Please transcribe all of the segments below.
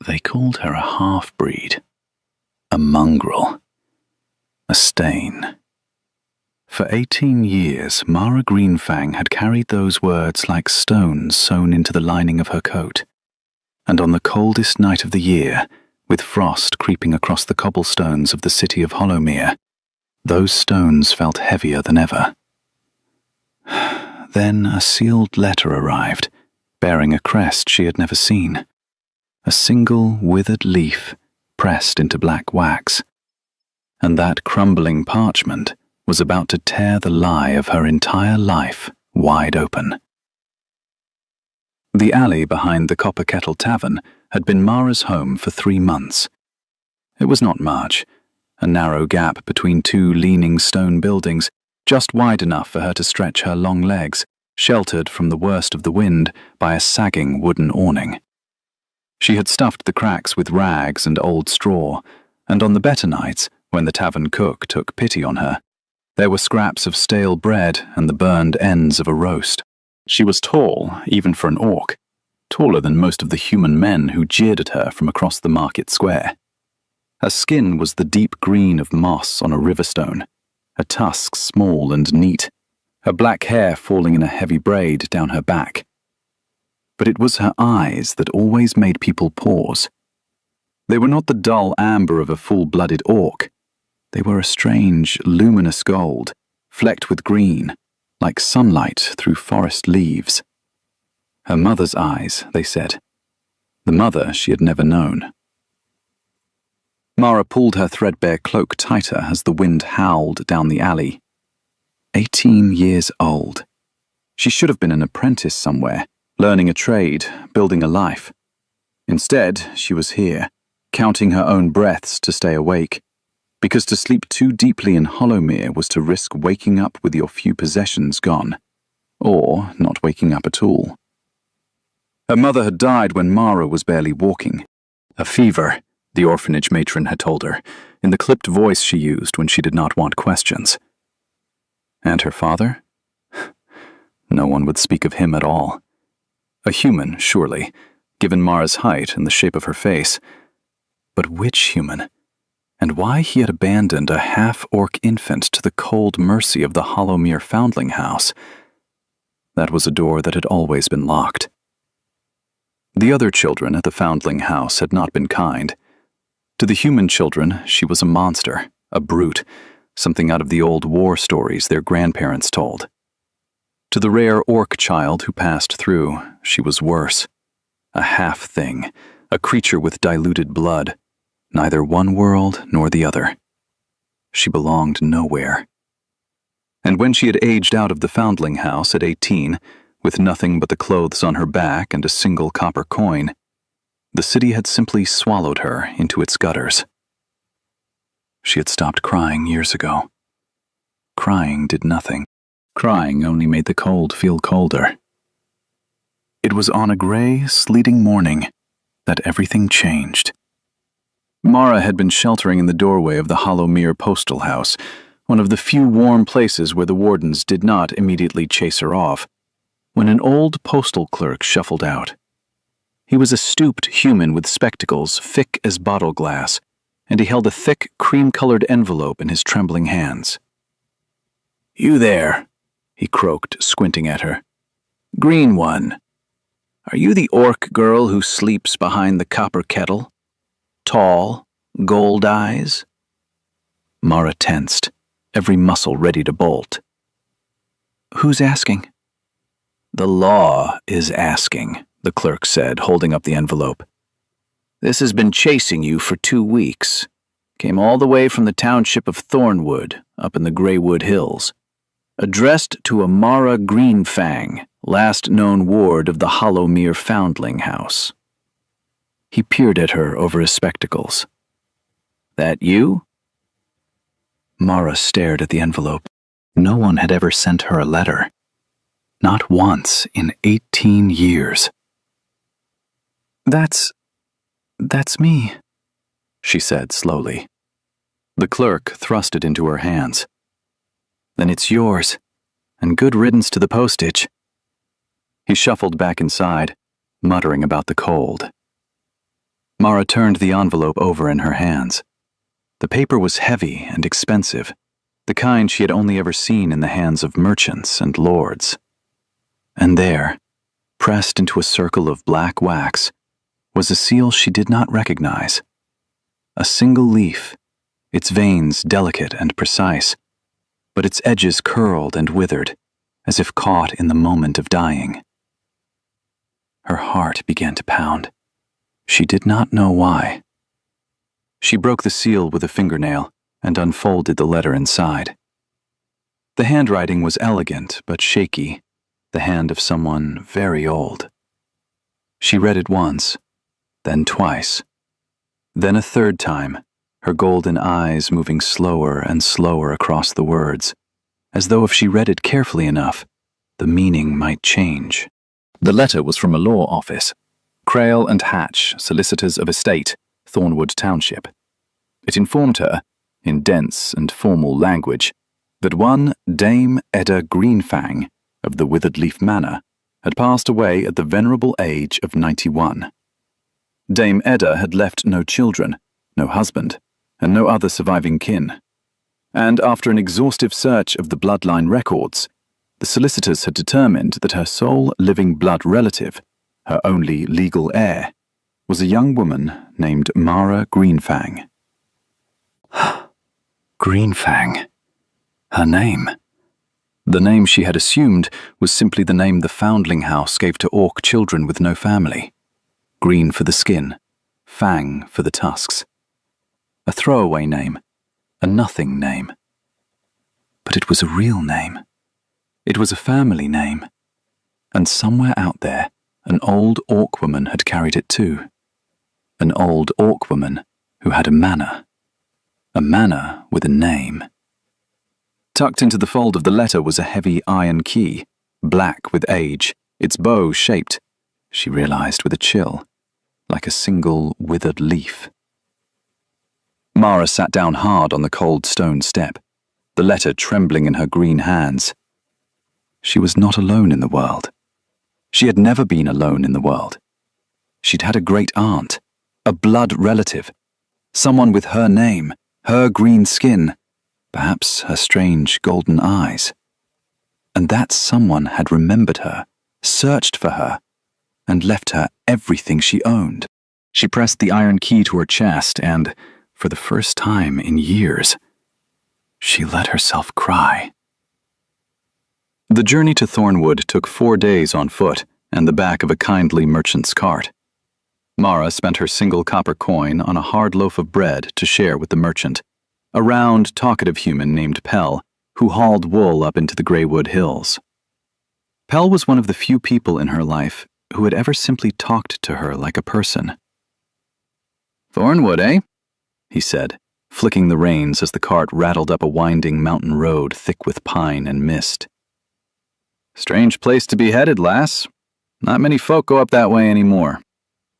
They called her a half-breed, a mongrel, a stain. For 18 years, Mara Greenfang had carried those words like stones sewn into the lining of her coat. And on the coldest night of the year, with frost creeping across the cobblestones of the city of Hollowmere, those stones felt heavier than ever. Then a sealed letter arrived, bearing a crest she had never seen. A single withered leaf pressed into black wax. And that crumbling parchment was about to tear the lie of her entire life wide open. The alley behind the Copper Kettle Tavern had been Mara's home for 3 months. It was not much, a narrow gap between 2 leaning stone buildings, just wide enough for her to stretch her long legs, sheltered from the worst of the wind by a sagging wooden awning. She had stuffed the cracks with rags and old straw, and on the better nights, when the tavern cook took pity on her, there were scraps of stale bread and the burned ends of a roast. She was tall, even for an orc, taller than most of the human men who jeered at her from across the market square. Her skin was the deep green of moss on a riverstone, her tusks small and neat, her black hair falling in a heavy braid down her back. But it was her eyes that always made people pause. They were not the dull amber of a full-blooded orc. They were a strange, luminous gold, flecked with green, like sunlight through forest leaves. Her mother's eyes, they said. The mother she had never known. Mara pulled her threadbare cloak tighter as the wind howled down the alley. 18 years old. She should have been an apprentice somewhere, learning a trade, building a life. Instead, she was here, counting her own breaths to stay awake, because to sleep too deeply in Hollowmere was to risk waking up with your few possessions gone, or not waking up at all. Her mother had died when Mara was barely walking. A fever, the orphanage matron had told her, in the clipped voice she used when she did not want questions. And her father? No one would speak of him at all. A human, surely, given Mara's height and the shape of her face. But which human? And why he had abandoned a half-orc infant to the cold mercy of the Hollowmere foundling house? That was a door that had always been locked. The other children at the foundling house had not been kind. To the human children, she was a monster, a brute, something out of the old war stories their grandparents told. To the rare orc child who passed through, she was worse. A half-thing, a creature with diluted blood, neither one world nor the other. She belonged nowhere. And when she had aged out of the foundling house at 18, with nothing but the clothes on her back and a single copper coin, the city had simply swallowed her into its gutters. She had stopped crying years ago. Crying did nothing. Crying only made the cold feel colder. It was on a gray, sleeting morning that everything changed. Mara had been sheltering in the doorway of the Hollowmere postal house, one of the few warm places where the wardens did not immediately chase her off, when an old postal clerk shuffled out. He was a stooped human with spectacles thick as bottle glass, and he held a thick, cream-colored envelope in his trembling hands. "You there," he croaked, squinting at her. "Green one. Are you the orc girl who sleeps behind the copper kettle? Tall, gold eyes?" Mara tensed, every muscle ready to bolt. "Who's asking?" "The law is asking," the clerk said, holding up the envelope. "This has been chasing you for 2 weeks. Came all the way from the township of Thornwood, up in the Greywood Hills. Addressed to a Mara Greenfang, last known ward of the Hollowmere foundling house." He peered at her over his spectacles. "That you?" Mara stared at the envelope. No one had ever sent her a letter. Not once in 18 years. That's me," she said slowly. The clerk thrust it into her hands. "Then it's yours, and good riddance to the postage." He shuffled back inside, muttering about the cold. Mara turned the envelope over in her hands. The paper was heavy and expensive, the kind she had only ever seen in the hands of merchants and lords. And there, pressed into a circle of black wax, was a seal she did not recognize. A single leaf, its veins delicate and precise, but its edges curled and withered, as if caught in the moment of dying. Her heart began to pound. She did not know why. She broke the seal with a fingernail and unfolded the letter inside. The handwriting was elegant but shaky, the hand of someone very old. She read it once, then twice, then a third time, her golden eyes moving slower and slower across the words, as though if she read it carefully enough, the meaning might change. The letter was from a law office, Crail and Hatch, Solicitors of Estate, Thornwood Township. It informed her, in dense and formal language, that one Dame Edda Greenfang of the Withered Manor had passed away at the venerable age of 91. Dame Edda had left no children, no husband, and no other surviving kin. And after an exhaustive search of the bloodline records, the solicitors had determined that her sole living blood relative, her only legal heir, was a young woman named Mara Greenfang. Greenfang. Her name. The name she had assumed was simply the name the Foundling House gave to orc children with no family. Green for the skin, Fang for the tusks. A throwaway name, a nothing name. But it was a real name. It was a family name. And somewhere out there, an old orc woman had carried it too. An old orc woman who had a manor. A manor with a name. Tucked into the fold of the letter was a heavy iron key, black with age, its bow shaped, she realized with a chill, like a single withered leaf. Mara sat down hard on the cold stone step, the letter trembling in her green hands. She was not alone in the world. She had never been alone in the world. She'd had a great aunt, a blood relative, someone with her name, her green skin, perhaps her strange golden eyes. And that someone had remembered her, searched for her, and left her everything she owned. She pressed the iron key to her chest and, for the first time in years, she let herself cry. The journey to Thornwood took 4 days on foot and the back of a kindly merchant's cart. Mara spent her single copper coin on a hard loaf of bread to share with the merchant, a round, talkative human named Pell, who hauled wool up into the Greywood Hills. Pell was one of the few people in her life who had ever simply talked to her like a person. "Thornwood, eh?" he said, flicking the reins as the cart rattled up a winding mountain road thick with pine and mist. "Strange place to be headed, lass. Not many folk go up that way anymore.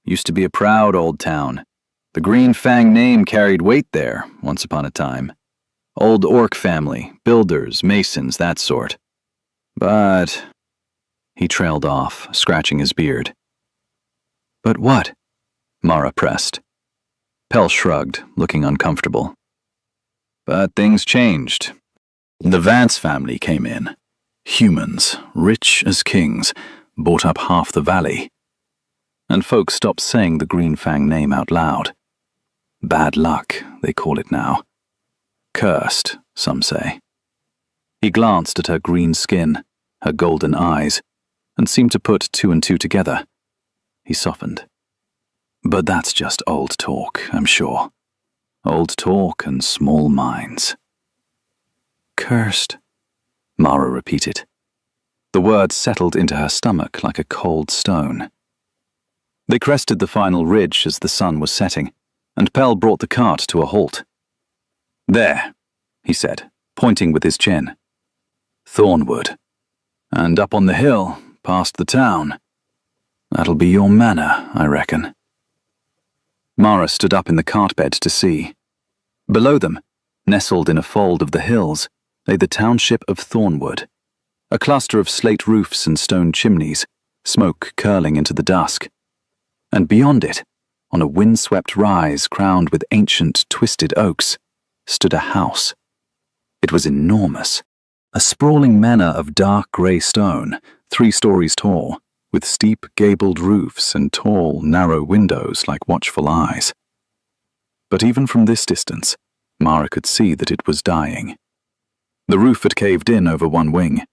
Used to be a proud old town. The Green Fang name carried weight there, once upon a time. Old orc family, builders, masons, that sort. But..." He trailed off, scratching his beard. "But what?" Mara pressed. Pell shrugged, looking uncomfortable. "But things changed. The Vance family came in. Humans, rich as kings, bought up half the valley. And folks stopped saying the Green Fang name out loud. Bad luck, they call it now. Cursed, some say." He glanced at her green skin, her golden eyes, and seemed to put 2 and 2 together. He softened. "But that's just old talk, I'm sure. Old talk and small minds." "Cursed," Mara repeated. The words settled into her stomach like a cold stone. They crested the final ridge as the sun was setting, and Pell brought the cart to a halt. "There," he said, pointing with his chin. "Thornwood. And up on the hill, past the town. That'll be your manor, I reckon." Mara stood up in the cart bed to see. Below them, nestled in a fold of the hills, lay the township of Thornwood, a cluster of slate roofs and stone chimneys, smoke curling into the dusk. And beyond it, on a windswept rise crowned with ancient, twisted oaks, stood a house. It was enormous, a sprawling manor of dark grey stone, 3 stories tall, with steep, gabled roofs and tall, narrow windows like watchful eyes. But even from this distance, Mara could see that it was dying. The roof had caved in over one wing.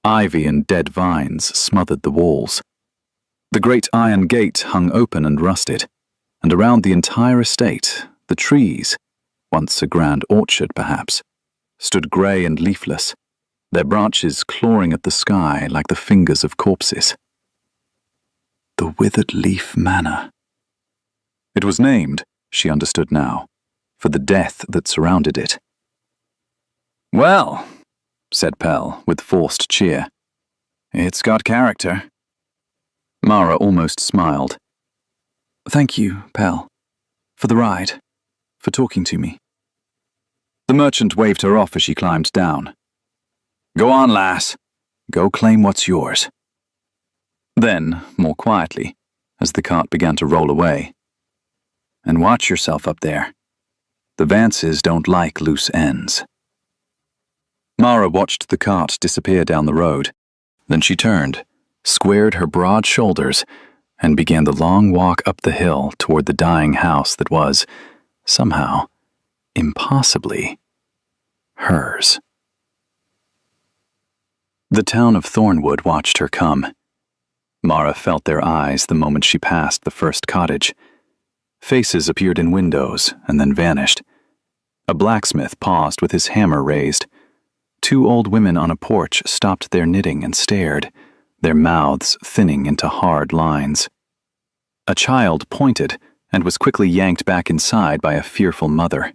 Ivy and dead vines smothered the walls. The great iron gate hung open and rusted, and around the entire estate, the trees, once a grand orchard perhaps, stood grey and leafless, their branches clawing at the sky like the fingers of corpses. The Withered Leaf Manor. It was named, she understood now, for the death that surrounded it. "Well," said Pell with forced cheer, "it's got character." Mara almost smiled. "Thank you, Pell, for the ride, for talking to me." The merchant waved her off as she climbed down. "Go on, lass. Go claim what's yours." Then, more quietly, as the cart began to roll away, "And watch yourself up there. The Vances don't like loose ends." Mara watched the cart disappear down the road. Then she turned, squared her broad shoulders, and began the long walk up the hill toward the dying house that was, somehow, impossibly, hers. The town of Thornwood watched her come. Mara felt their eyes the moment she passed the first cottage. Faces appeared in windows and then vanished. A blacksmith paused with his hammer raised. 2 old women on a porch stopped their knitting and stared, their mouths thinning into hard lines. A child pointed and was quickly yanked back inside by a fearful mother.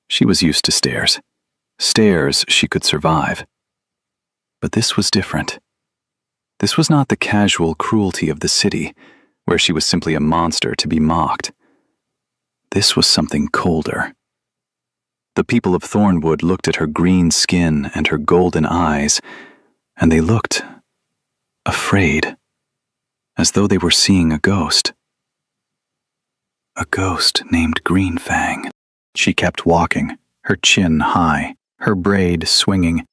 She was used to stares. Stares she could survive. But this was different. This was not the casual cruelty of the city, where she was simply a monster to be mocked. This was something colder. The people of Thornwood looked at her green skin and her golden eyes, and they looked afraid, as though they were seeing a ghost. A ghost named Greenfang. She kept walking, her chin high, her braid swinging,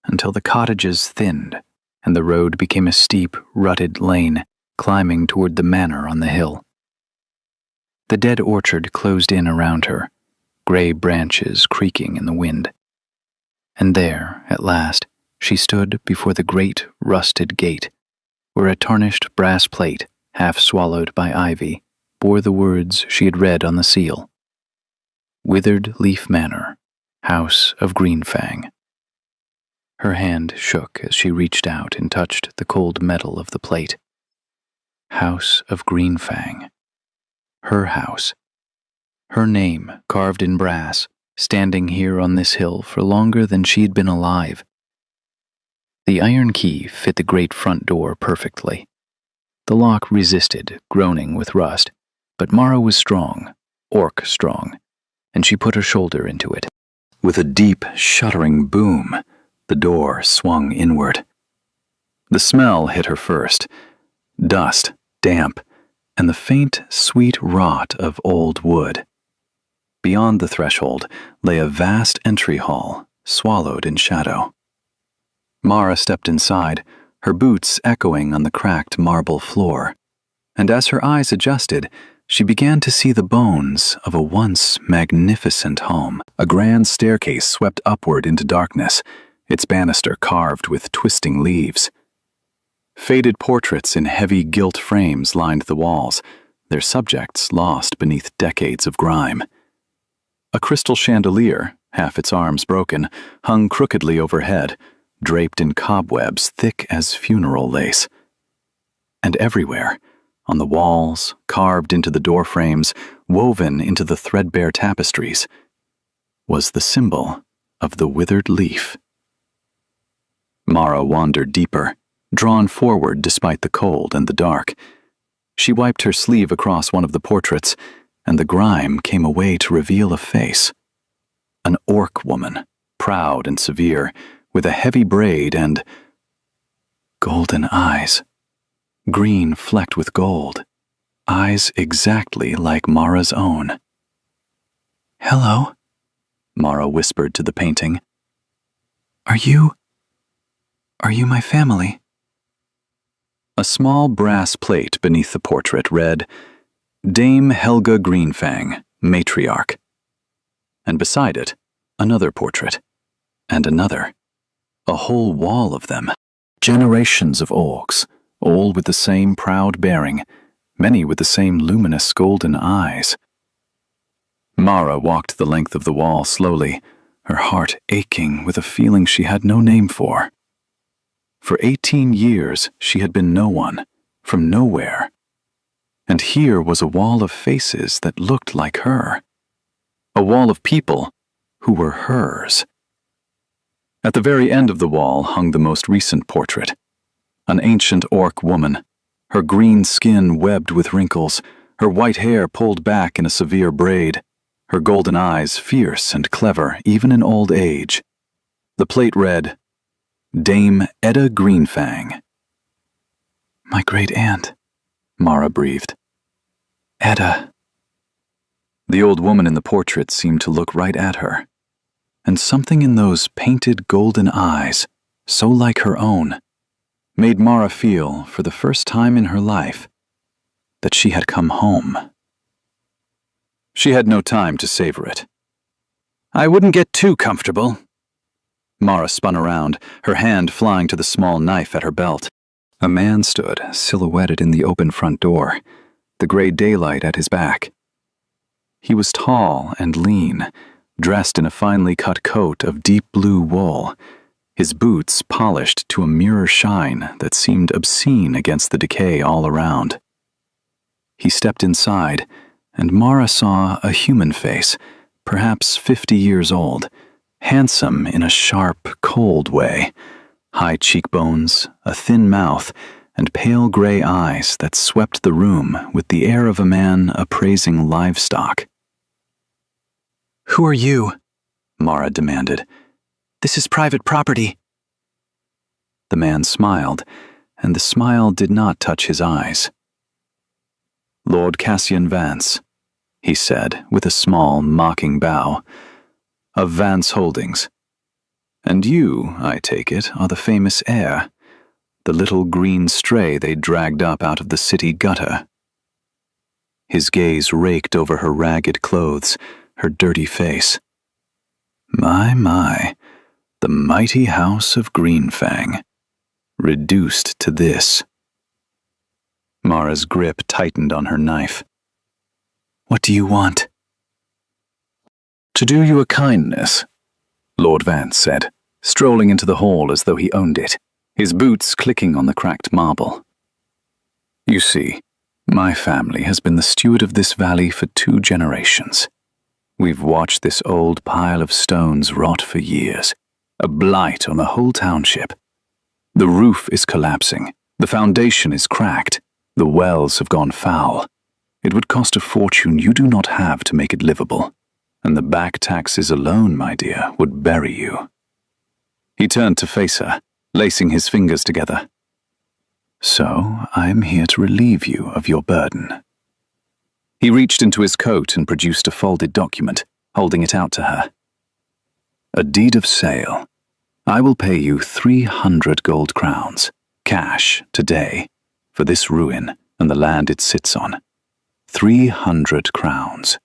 until the cottages thinned and the road became a steep, rutted lane climbing toward the manor on the hill. The dead orchard closed in around her, gray branches creaking in the wind. And there, at last, she stood before the great, rusted gate, where a tarnished brass plate, half swallowed by ivy, bore the words she had read on the seal. Withered Leaf Manor, House of Greenfang. Her hand shook as she reached out and touched the cold metal of the plate. House of Greenfang. Her house. Her name carved in brass, standing here on this hill for longer than she'd been alive. The iron key fit the great front door perfectly. The lock resisted, groaning with rust, but Mara was strong, orc strong, and she put her shoulder into it. With a deep, shuddering boom, the door swung inward. The smell hit her first. Dust, damp, and the faint, sweet rot of old wood. Beyond the threshold lay a vast entry hall, swallowed in shadow. Mara stepped inside, her boots echoing on the cracked marble floor, and as her eyes adjusted, she began to see the bones of a once magnificent home. A grand staircase swept upward into darkness, its banister carved with twisting leaves. Faded portraits in heavy gilt frames lined the walls, their subjects lost beneath decades of grime. A crystal chandelier, half its arms broken, hung crookedly overhead, draped in cobwebs thick as funeral lace. And everywhere, on the walls, carved into the doorframes, woven into the threadbare tapestries, was the symbol of the withered leaf. Mara wandered deeper, drawn forward despite the cold and the dark. She wiped her sleeve across one of the portraits, and the grime came away to reveal a face. An orc woman, proud and severe, with a heavy braid and golden eyes, green flecked with gold. eyes exactly like Mara's own. "Hello," Mara whispered to the painting. Are you my family?" A small brass plate beneath the portrait read, "Dame Helga Greenfang, Matriarch." And beside it, another portrait, and another. A whole wall of them. Generations of orcs, all with the same proud bearing, many with the same luminous golden eyes. Mara walked the length of the wall slowly, her heart aching with a feeling she had no name for. For 18 years she had been no one, from nowhere. And here was a wall of faces that looked like her. A wall of people who were hers. At the very end of the wall hung the most recent portrait. An ancient orc woman, her green skin webbed with wrinkles, her white hair pulled back in a severe braid, her golden eyes fierce and clever even in old age. The plate read, Dame Edda Greenfang. "My great-aunt," Mara breathed. "Edda." The old woman in the portrait seemed to look right at her, and something in those painted golden eyes, so like her own, made Mara feel, for the first time in her life, that she had come home. She had no time to savor it. "I wouldn't get too comfortable." Mara spun around, her hand flying to the small knife at her belt. A man stood, silhouetted in the open front door, the gray daylight at his back. He was tall and lean, dressed in a finely cut coat of deep blue wool, his boots polished to a mirror shine that seemed obscene against the decay all around. He stepped inside, and Mara saw a human face, perhaps 50 years old, handsome in a sharp, cold way, high cheekbones, a thin mouth, and pale gray eyes that swept the room with the air of a man appraising livestock. "Who are you?" Mara demanded. "This is private property." The man smiled, and the smile did not touch his eyes. "Lord Cassian Vance," he said with a small, mocking bow, "of Vance Holdings. And you, I take it, are the famous heir, the little green stray they dragged up out of the city gutter." His gaze raked over her ragged clothes, her dirty face. My, the mighty house of Greenfang, reduced to this. Mara's grip tightened on her knife. "What do you want?" "To do you a kindness," Lord Vance said, strolling into the hall as though he owned it, his boots clicking on the cracked marble. "You see, my family has been the steward of this valley for 2 generations. We've watched this old pile of stones rot for years, a blight on the whole township. The roof is collapsing, the foundation is cracked, the wells have gone foul. It would cost a fortune you do not have to make it livable, and the back taxes alone, my dear, would bury you." He turned to face her, lacing his fingers together. "So I am here to relieve you of your burden." He reached into his coat and produced a folded document, holding it out to her. "A deed of sale. I will pay you 300 gold crowns, cash, today, for this ruin and the land it sits on. 300 crowns.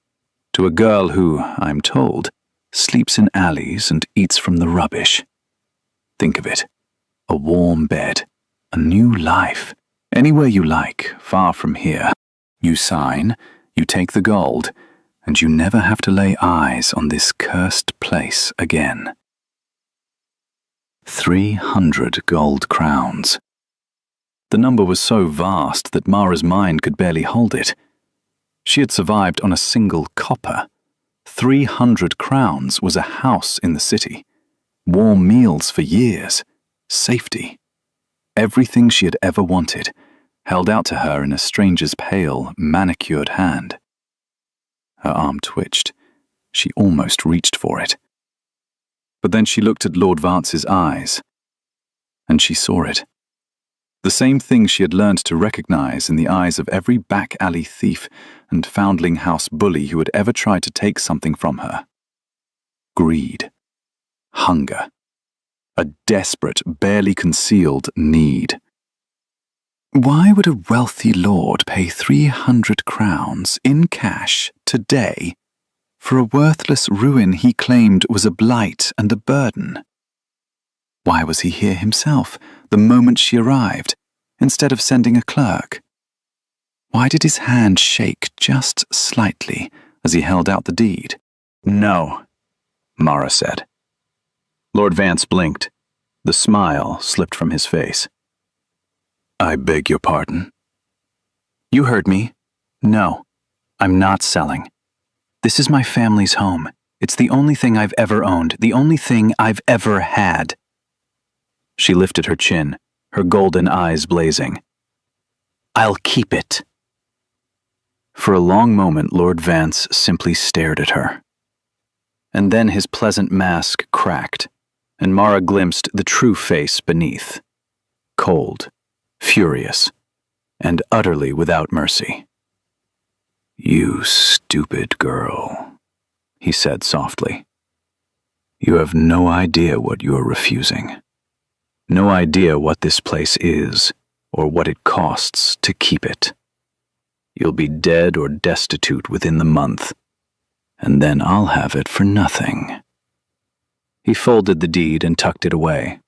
To a girl who, I'm told, sleeps in alleys and eats from the rubbish. Think of it. A warm bed, a new life, anywhere you like, far from here. You sign, you take the gold, and you never have to lay eyes on this cursed place again." 300 gold crowns. The number was so vast that Mara's mind could barely hold it. She had survived on a single copper. 300 crowns was a house in the city. Warm meals for years. Safety. Everything she had ever wanted, held out to her in a stranger's pale, manicured hand. Her arm twitched. She almost reached for it. But then she looked at Lord Vance's eyes, and she saw it. The same thing she had learned to recognize in the eyes of every back-alley thief and foundling house bully who had ever tried to take something from her. Greed. Hunger. A desperate, barely concealed need. Why would a wealthy lord pay 300 crowns in cash today for a worthless ruin he claimed was a blight and a burden? Why was he here himself the moment she arrived, instead of sending a clerk? Why did his hand shake just slightly as he held out the deed? No, Mara said. Lord Vance blinked. The smile slipped from his face. I beg your pardon. You heard me. No, I'm not selling. This is my family's home. It's the only thing I've ever owned, the only thing I've ever had. She lifted her chin, her golden eyes blazing. I'll keep it. For a long moment, Lord Vance simply stared at her. And then his pleasant mask cracked, and Mara glimpsed the true face beneath. Cold, furious, and utterly without mercy. You stupid girl, he said softly. You have no idea what you are refusing. No idea what this place is, or what it costs to keep it. You'll be dead or destitute within the month, and then I'll have it for nothing. He folded the deed and tucked it away.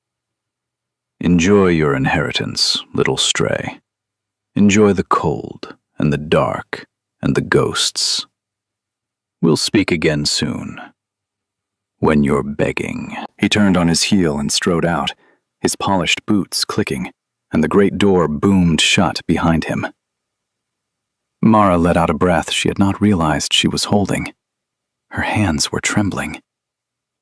Enjoy your inheritance, little stray. Enjoy the cold, and the dark, and the ghosts. We'll speak again soon. When you're begging. He turned on his heel and strode out, his polished boots clicking, and the great door boomed shut behind him. Mara let out a breath she had not realized she was holding. Her hands were trembling.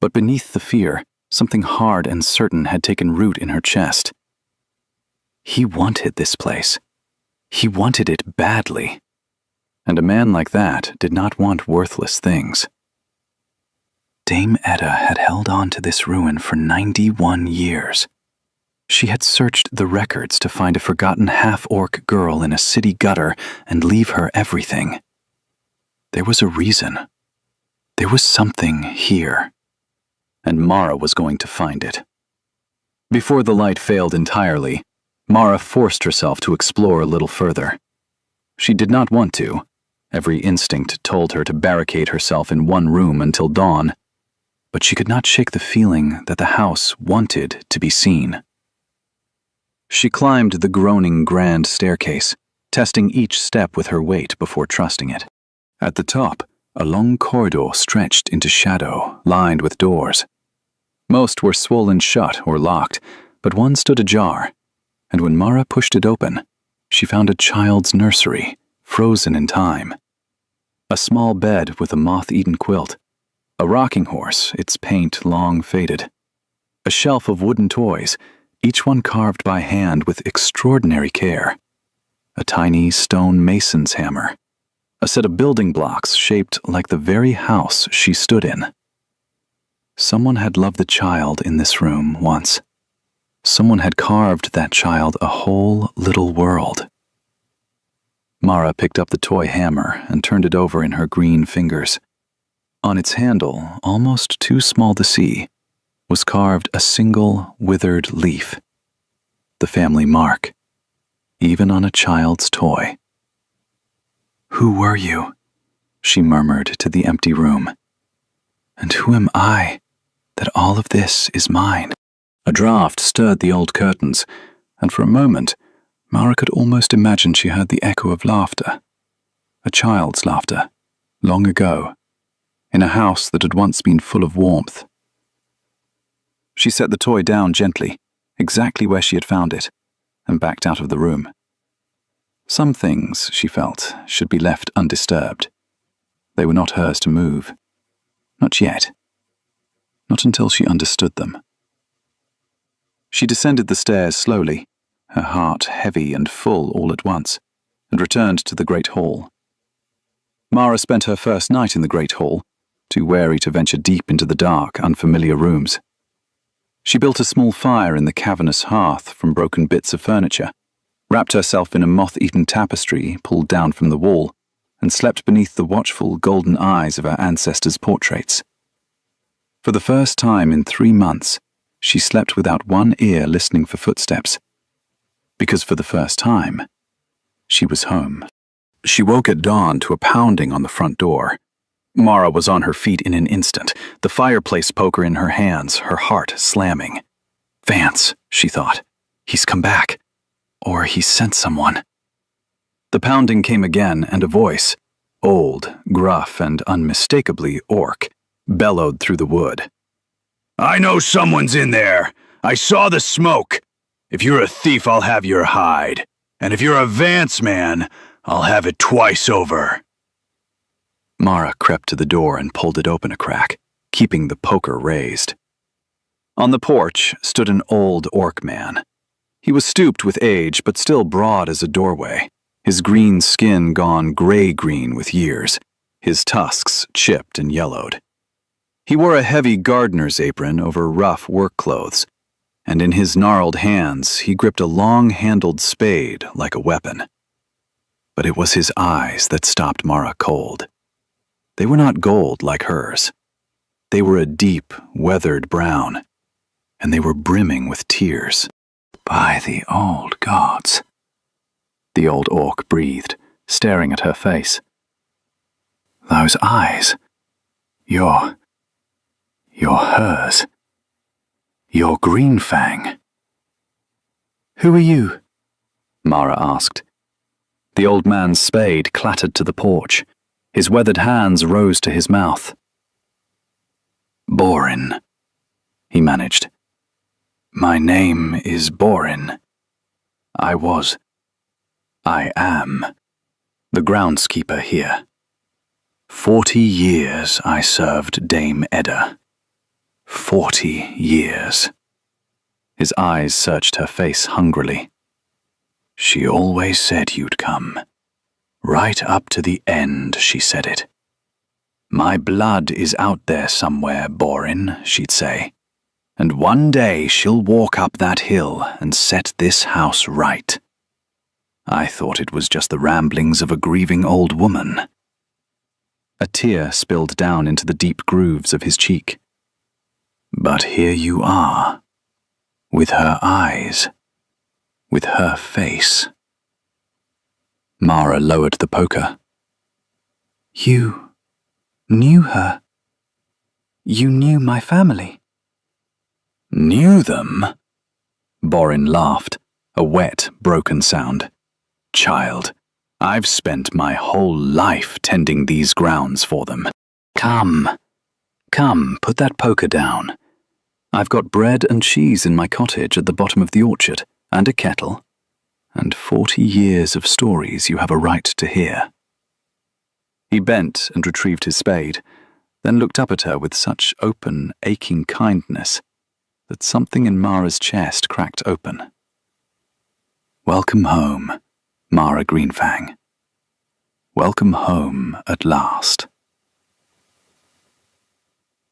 But beneath the fear, something hard and certain had taken root in her chest. He wanted this place. He wanted it badly. And a man like that did not want worthless things. Dame Etta had held on to this ruin for 91 years. She had searched the records to find a forgotten half-orc girl in a city gutter and leave her everything. There was a reason. There was something here. And Mara was going to find it. Before the light failed entirely, Mara forced herself to explore a little further. She did not want to. Every instinct told her to barricade herself in one room until dawn. But she could not shake the feeling that the house wanted to be seen. She climbed the groaning grand staircase, testing each step with her weight before trusting it. At the top, a long corridor stretched into shadow, lined with doors. Most were swollen shut or locked, but one stood ajar, and when Mara pushed it open, she found a child's nursery, frozen in time. A small bed with a moth-eaten quilt, a rocking horse, its paint long faded, a shelf of wooden toys, each one carved by hand with extraordinary care, a tiny stone mason's hammer, a set of building blocks shaped like the very house she stood in. Someone had loved the child in this room once. Someone had carved that child a whole little world. Mara picked up the toy hammer and turned it over in her green fingers. On its handle, almost too small to see, was carved a single withered leaf. The family mark, even on a child's toy. Who were you? She murmured to the empty room. And who am I, that all of this is mine? A draught stirred the old curtains, and for a moment, Mara could almost imagine she heard the echo of laughter. A child's laughter, long ago, in a house that had once been full of warmth. She set the toy down gently, exactly where she had found it, and backed out of the room. Some things, she felt, should be left undisturbed. They were not hers to move. Not yet. Not until she understood them. She descended the stairs slowly, her heart heavy and full all at once, and returned to the great hall. Mara spent her first night in the great hall, too wary to venture deep into the dark, unfamiliar rooms. She built a small fire in the cavernous hearth from broken bits of furniture, wrapped herself in a moth-eaten tapestry pulled down from the wall, and slept beneath the watchful golden eyes of her ancestors' portraits. For the first time in 3 months, she slept without one ear listening for footsteps. Because for the first time, she was home. She woke at dawn to a pounding on the front door. Mara was on her feet in an instant, the fireplace poker in her hands, her heart slamming. Vance, she thought. He's come back. Or he sent someone. The pounding came again, and a voice, old, gruff, and unmistakably orc, bellowed through the wood. "I know someone's in there. I saw the smoke. If you're a thief, I'll have your hide. And if you're a Vance man, I'll have it twice over." Mara crept to the door and pulled it open a crack, keeping the poker raised. On the porch stood an old orc man. He was stooped with age, but still broad as a doorway, his green skin gone gray-green with years, his tusks chipped and yellowed. He wore a heavy gardener's apron over rough work clothes, and in his gnarled hands he gripped a long-handled spade like a weapon. But it was his eyes that stopped Mara cold. They were not gold like hers. They were a deep, weathered brown, and they were brimming with tears. "By the old gods," the old orc breathed, staring at her face. "Those eyes. You're hers. You're Greenfang." "Who are you?" Mara asked. The old man's spade clattered to the porch. His weathered hands rose to his mouth. "Borin," he managed. "My name is Borin. I am, the groundskeeper here. 40 years I served Dame Edda. 40 years. His eyes searched her face hungrily. "She always said you'd come. Right up to the end, she said it. 'My blood is out there somewhere, Borin,' she'd say. 'And one day she'll walk up that hill and set this house right.' I thought it was just the ramblings of a grieving old woman." A tear spilled down into the deep grooves of his cheek. "But here you are, with her eyes, with her face." Mara lowered the poker. "You knew her. You knew my family." "Knew them?" Borin laughed, a wet, broken sound. "Child, I've spent my whole life tending these grounds for them. Come, put that poker down. I've got bread and cheese in my cottage at the bottom of the orchard, and a kettle, and 40 years of stories you have a right to hear." He bent and retrieved his spade, then looked up at her with such open, aching kindness that something in Mara's chest cracked open. "Welcome home, Mara Greenfang. Welcome home at last."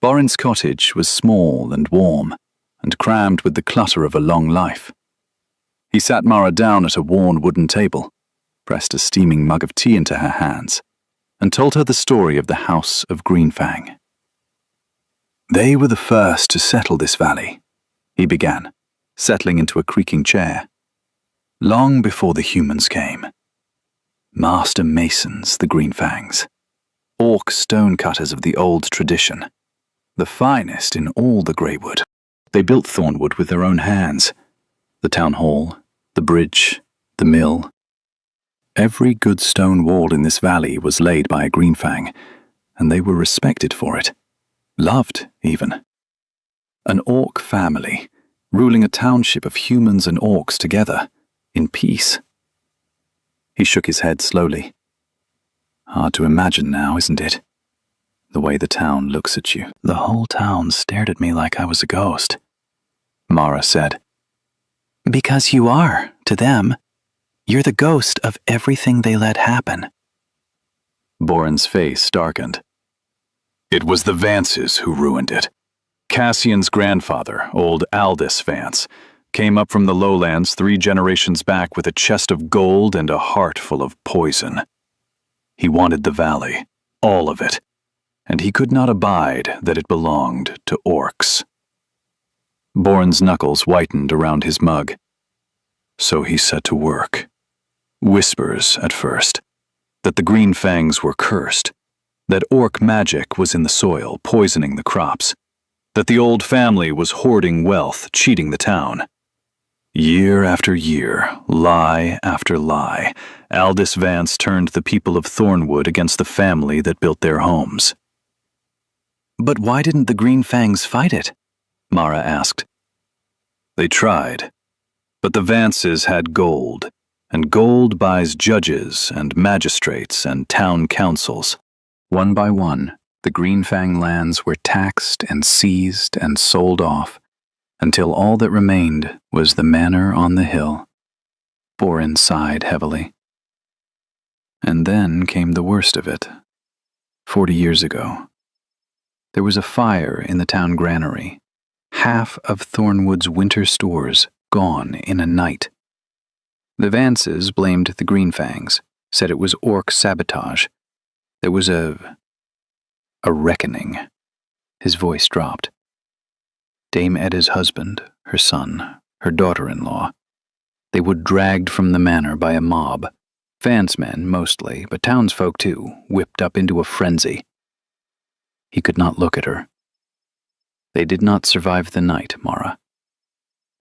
Borin's cottage was small and warm, and crammed with the clutter of a long life. He sat Mara down at a worn wooden table, pressed a steaming mug of tea into her hands, and told her the story of the House of Greenfang. "They were the first to settle this valley," he began, settling into a creaking chair. "Long before the humans came. Master masons, the Greenfangs. Orc stonecutters of the old tradition. The finest in all the Greywood. They built Thornwood with their own hands. The town hall, the bridge, the mill. Every good stone wall in this valley was laid by a Greenfang, and they were respected for it. Loved, even. An orc family, ruling a township of humans and orcs together, in peace." He shook his head slowly. "Hard to imagine now, isn't it? The way the town looks at you." "The whole town stared at me like I was a ghost," Mara said. "Because you are, to them. You're the ghost of everything they let happen." Borin's face darkened. "It was the Vances who ruined it. Cassian's grandfather, old Aldous Vance, came up from the lowlands 3 generations back with a chest of gold and a heart full of poison. He wanted the valley, all of it, and he could not abide that it belonged to orcs. Born's knuckles whitened around his mug. So he set to work. Whispers, at first, that the Green Fangs were cursed, that orc magic was in the soil, poisoning the crops, that the old family was hoarding wealth, cheating the town. Year after year, lie after lie, Aldous Vance turned the people of Thornwood against the family that built their homes. "But why didn't the Green Fangs fight it?" Mara asked. "They tried, but the Vances had gold, and gold buys judges and magistrates and town councils. One by one, the Green Fang lands were taxed and seized and sold off, until all that remained was the manor on the hill." Boren sighed heavily. "And then came the worst of it. 40 years ago. There was a fire in the town granary. Half of Thornwood's winter stores gone in a night. The Vances blamed the Green Fangs, said it was orc sabotage. There was a reckoning." His voice dropped. Dame Edda's husband, her son, her daughter-in-law. They were dragged from the manor by a mob. Vance men, mostly, but townsfolk too, whipped up into a frenzy. He could not look at her. They did not survive the night, Mara.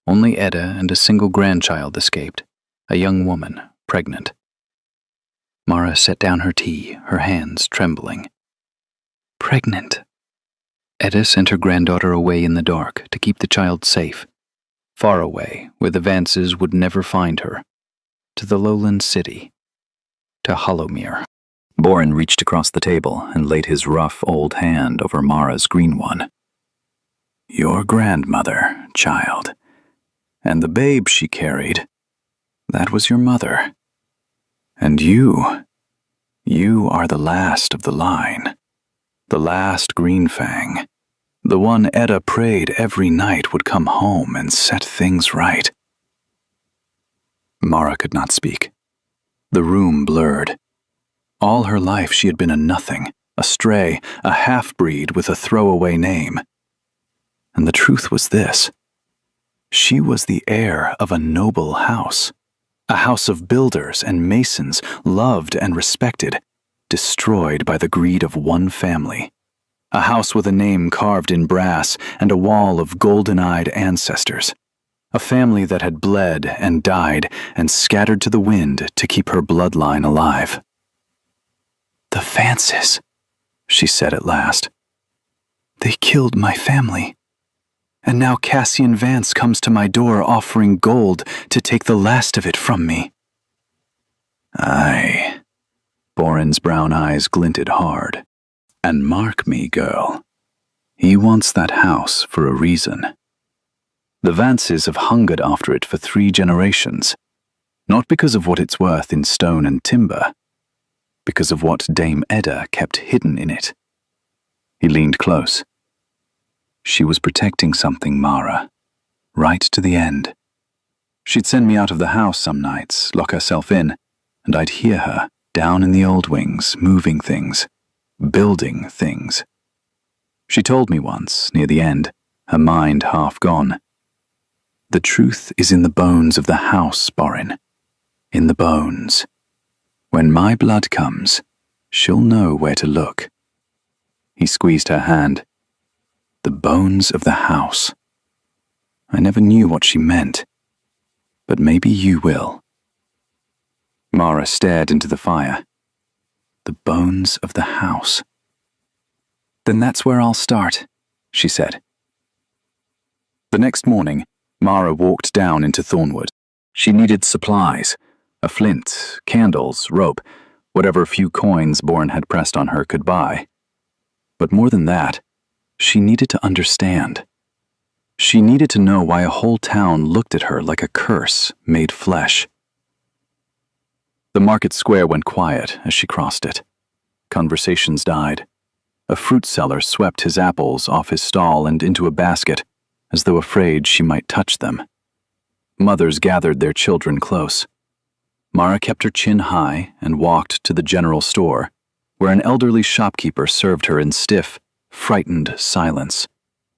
Only Edda and a single grandchild escaped, a young woman, pregnant. Mara set down her tea, her hands trembling. Pregnant. Edda sent her granddaughter away in the dark to keep the child safe, far away where the Vances would never find her, to the lowland city, to Hollowmere. Boren reached across the table and laid his rough old hand over Mara's green one. "Your grandmother, child, and the babe she carried, that was your mother. And you are the last of the line. The last Green Fang, the one Edda prayed every night would come home and set things right." Mara could not speak. The room blurred. All her life she had been a nothing, a stray, a half-breed with a throwaway name. And the truth was this. She was the heir of a noble house, a house of builders and masons, loved and respected, destroyed by the greed of one family. A house with a name carved in brass and a wall of golden-eyed ancestors. A family that had bled and died and scattered to the wind to keep her bloodline alive. "The Vances," she said at last. "They killed my family. And now Cassian Vance comes to my door offering gold to take the last of it from me." "Aye." Boren's brown eyes glinted hard. "And mark me, girl. He wants that house for a reason. The Vances have hungered after it for 3 generations, not because of what it's worth in stone and timber, because of what Dame Edda kept hidden in it." He leaned close. "She was protecting something, Mara, right to the end. She'd send me out of the house some nights, lock herself in, and I'd hear her, down in the old wings, moving things, building things. She told me once, near the end, her mind half gone. The truth is in the bones of the house, Boren. In the bones. When my blood comes, she'll know where to look." He squeezed her hand. "The bones of the house. I never knew what she meant, but maybe you will." Mara stared into the fire. "The bones of the house. Then that's where I'll start," she said. The next morning, Mara walked down into Thornwood. She needed supplies, a flint, candles, rope, whatever few coins Boren had pressed on her could buy. But more than that, she needed to understand. She needed to know why a whole town looked at her like a curse made flesh. The market square went quiet as she crossed it. Conversations died. A fruit seller swept his apples off his stall and into a basket, as though afraid she might touch them. Mothers gathered their children close. Mara kept her chin high and walked to the general store, where an elderly shopkeeper served her in stiff, frightened silence,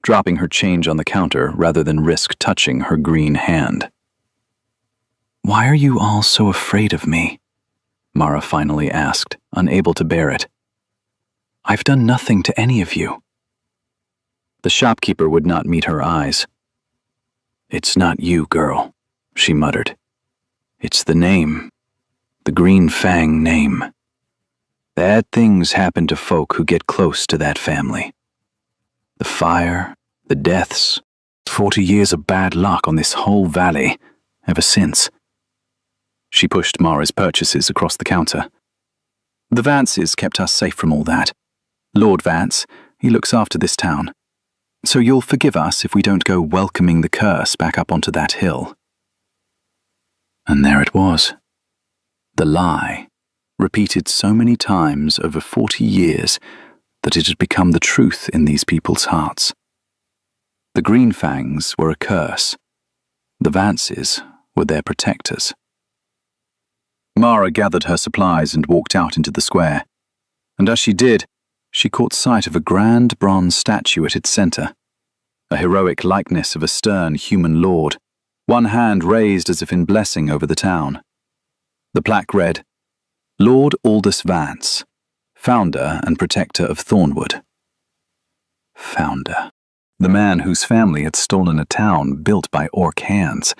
dropping her change on the counter rather than risk touching her green hand. "Why are you all so afraid of me?" Mara finally asked, unable to bear it. "I've done nothing to any of you." The shopkeeper would not meet her eyes. "It's not you, girl," she muttered. "It's the name. The Green Fang name. Bad things happen to folk who get close to that family. The fire, the deaths, 40 years of bad luck on this whole valley, ever since." She pushed Mara's purchases across the counter. "The Vances kept us safe from all that. Lord Vance, he looks after this town. So you'll forgive us if we don't go welcoming the curse back up onto that hill." And there it was. The lie, repeated so many times over 40 years that it had become the truth in these people's hearts. The Green Fangs were a curse. The Vances were their protectors. Mara gathered her supplies and walked out into the square, and as she did, she caught sight of a grand bronze statue at its center, a heroic likeness of a stern human lord, one hand raised as if in blessing over the town. The plaque read, "Lord Aldous Vance, founder and protector of Thornwood." Founder. The man whose family had stolen a town built by orc hands,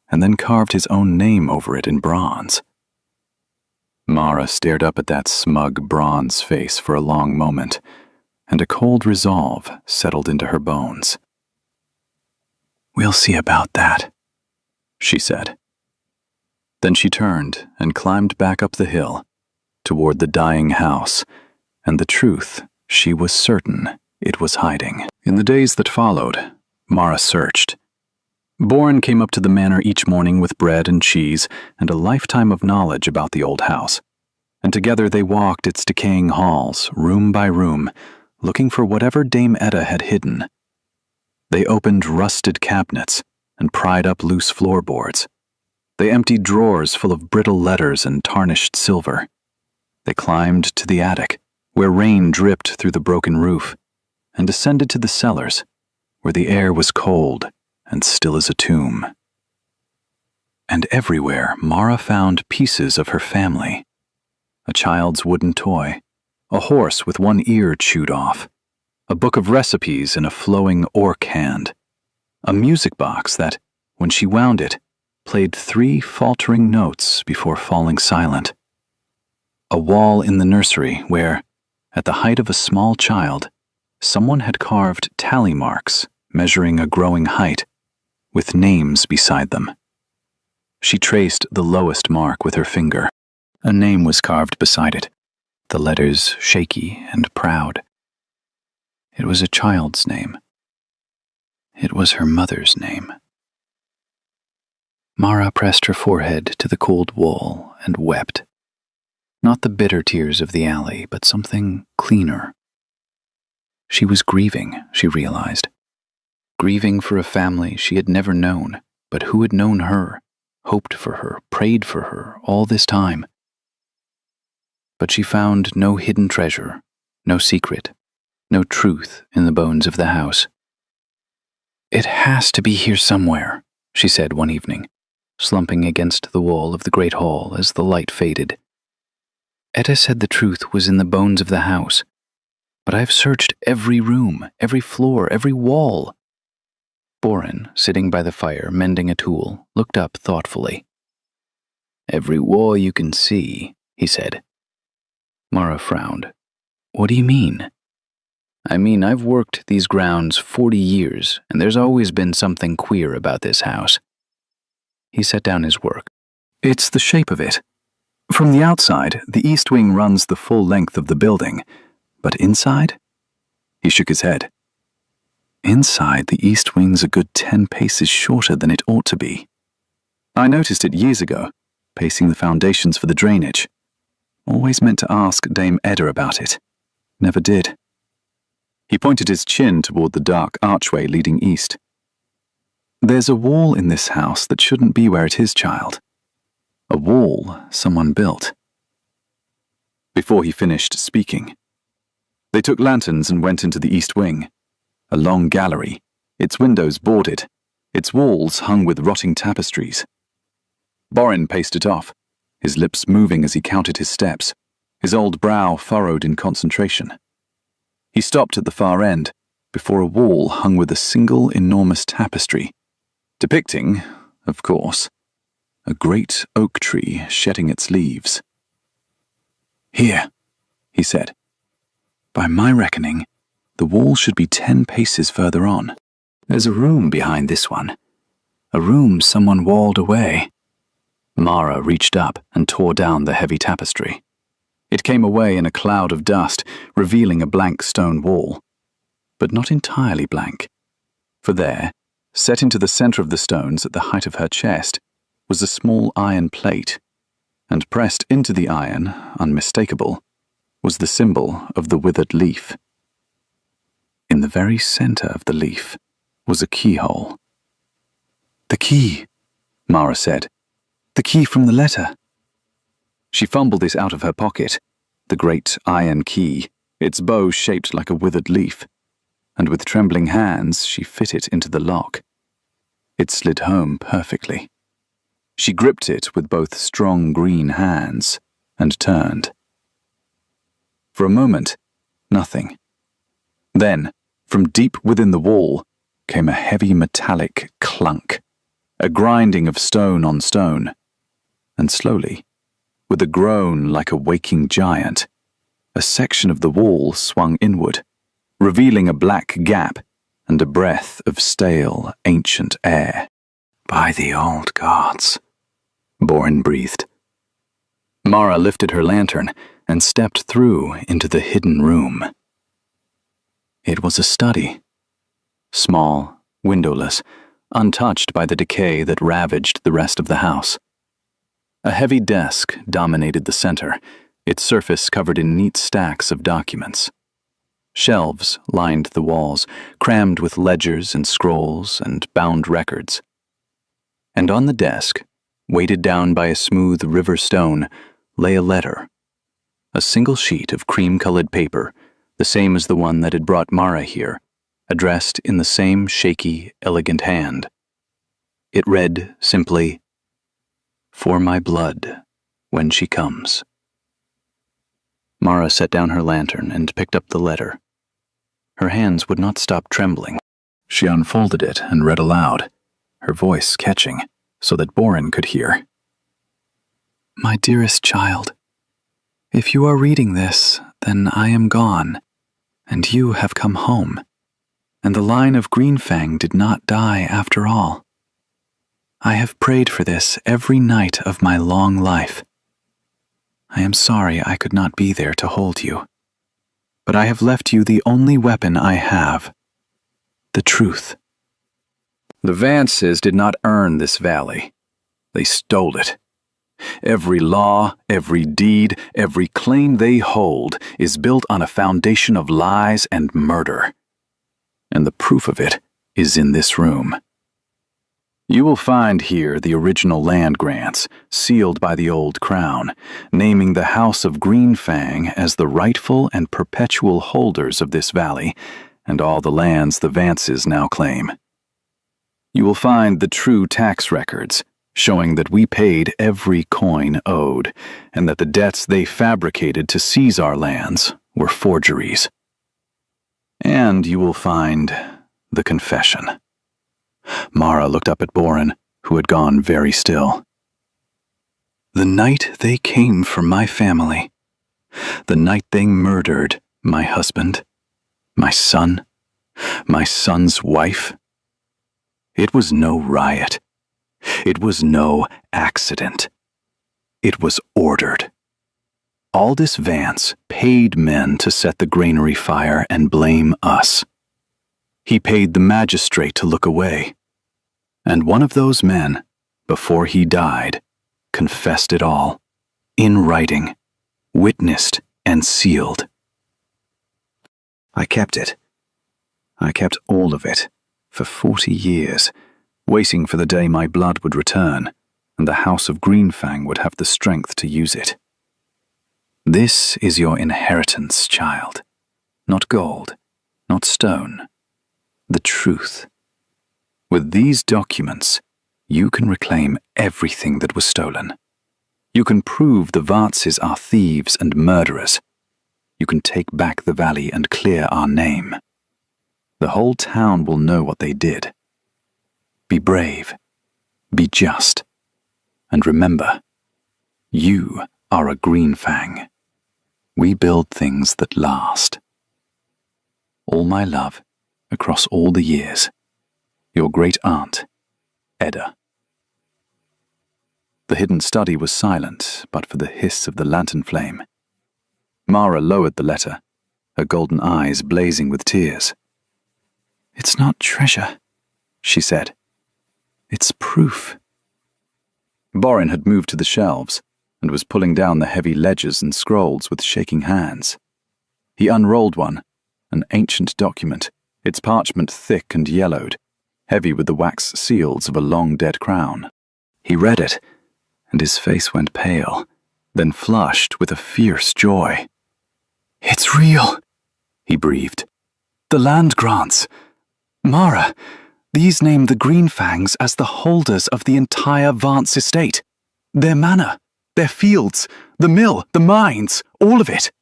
and then carved his own name over it in bronze. Mara stared up at that smug bronze face for a long moment, and a cold resolve settled into her bones. "We'll see about that," she said. Then she turned and climbed back up the hill, toward the dying house, and the truth she was certain it was hiding. In the days that followed, Mara searched. Boren came up to the manor each morning with bread and cheese and a lifetime of knowledge about the old house, and together they walked its decaying halls, room by room, looking for whatever Dame Etta had hidden. They opened rusted cabinets and pried up loose floorboards. They emptied drawers full of brittle letters and tarnished silver. They climbed to the attic, where rain dripped through the broken roof, and descended to the cellars, where the air was cold and still as a tomb. And everywhere Mara found pieces of her family. A child's wooden toy, a horse with one ear chewed off, a book of recipes in a flowing orc hand, a music box that, when she wound it, played 3 faltering notes before falling silent. A wall in the nursery where, at the height of a small child, someone had carved tally marks measuring a growing height, with names beside them. She traced the lowest mark with her finger. A name was carved beside it, the letters shaky and proud. It was a child's name. It was her mother's name. Mara pressed her forehead to the cold wall and wept. Not the bitter tears of the alley, but something cleaner. She was grieving, she realized. Grieving for a family she had never known, but who had known her, hoped for her, prayed for her all this time. But she found no hidden treasure, no secret, no truth in the bones of the house. "It has to be here somewhere," she said one evening, slumping against the wall of the great hall as the light faded. "Etta said the truth was in the bones of the house, but I've searched every room, every floor, every wall." Boren, sitting by the fire mending a tool, looked up thoughtfully. "Every wall you can see," he said. Mara frowned. "What do you mean?" "I mean, I've worked these grounds 40 years, and there's always been something queer about this house." He set down his work. "It's the shape of it. From the outside, the east wing runs the full length of the building, but inside?" He shook his head. "Inside, the east wing's a good 10 paces shorter than it ought to be. I noticed it years ago, pacing the foundations for the drainage. Always meant to ask Dame Etta about it. Never did. He pointed his chin toward the dark archway leading east. There's a wall in this house that shouldn't be where it is, child. A wall someone built. Before he finished speaking, they took lanterns and went into the east wing, a long gallery, its windows boarded, its walls hung with rotting tapestries. Borin paced it off, his lips moving as he counted his steps, his old brow furrowed in concentration. He stopped at the far end, before a wall hung with a single enormous tapestry, depicting, of course, a great oak tree shedding its leaves. "Here," he said. "By my reckoning, the wall should be 10 paces further on. There's a room behind this one. A room someone walled away." Mara reached up and tore down the heavy tapestry. It came away in a cloud of dust, revealing a blank stone wall. But not entirely blank, for there, set into the center of the stones at the height of her chest, was a small iron plate, and pressed into the iron, unmistakable, was the symbol of the withered leaf. In the very center of the leaf was a keyhole. "The key," Mara said. "The key from the letter." She fumbled it out of her pocket, the great iron key, its bow shaped like a withered leaf, and with trembling hands she fit it into the lock. It slid home perfectly. She gripped it with both strong green hands and turned. For a moment, nothing. Then, from deep within the wall, came a heavy metallic clunk, a grinding of stone on stone, and slowly, with a groan like a waking giant, a section of the wall swung inward, revealing a black gap and a breath of stale, ancient air. "By the old gods," Borin breathed. Mara lifted her lantern and stepped through into the hidden room. It was a study. Small, windowless, untouched by the decay that ravaged the rest of the house. A heavy desk dominated the center, its surface covered in neat stacks of documents. Shelves lined the walls, crammed with ledgers and scrolls and bound records. And on the desk, weighted down by a smooth river stone, lay a letter. A single sheet of cream-colored paper, the same as the one that had brought Mara here, addressed in the same shaky, elegant hand. It read simply, "For my blood, when she comes." Mara set down her lantern and picked up the letter. Her hands would not stop trembling. She unfolded it and read aloud, her voice catching, so that Borin could hear. "My dearest child, if you are reading this, then I am gone, and you have come home, and the line of Greenfang did not die after all. I have prayed for this every night of my long life. I am sorry I could not be there to hold you, but I have left you the only weapon I have, the truth. The Vances did not earn this valley. They stole it. Every law, every deed, every claim they hold is built on a foundation of lies and murder. And the proof of it is in this room. You will find here the original land grants, sealed by the old crown, naming the House of Greenfang as the rightful and perpetual holders of this valley and all the lands the Vances now claim. You will find the true tax records, showing that we paid every coin owed, and that the debts they fabricated to seize our lands were forgeries. And you will find the confession." Mara looked up at Borin, who had gone very still. "The night they came for my family, the night they murdered my husband, my son, my son's wife, it was no riot. It was no accident. It was ordered. Aldous Vance paid men to set the granary fire and blame us. He paid the magistrate to look away. And one of those men, before he died, confessed it all, in writing, witnessed and sealed. I kept it, I kept all of it, for 40 years, waiting for the day my blood would return, and the House of Greenfang would have the strength to use it. This is your inheritance, child. Not gold, not stone. The truth. With these documents, you can reclaim everything that was stolen. You can prove the Vartzes are thieves and murderers. You can take back the valley and clear our name. The whole town will know what they did. Be brave. Be just. And remember, you are a Greenfang. We build things that last. All my love, across all the years. Your great aunt, Edda. The hidden study was silent, but for the hiss of the lantern flame. Mara lowered the letter, her golden eyes blazing with tears. "It's not treasure," she said. "It's proof." Borin had moved to the shelves and was pulling down the heavy ledgers and scrolls with shaking hands. He unrolled one, an ancient document, its parchment thick and yellowed, heavy with the wax seals of a long-dead crown. He read it, and his face went pale, then flushed with a fierce joy. "It's real," he breathed. "The land grants. Mara, these name the Greenfangs as the holders of the entire Vance estate. Their manor, their fields, the mill, the mines, all of it.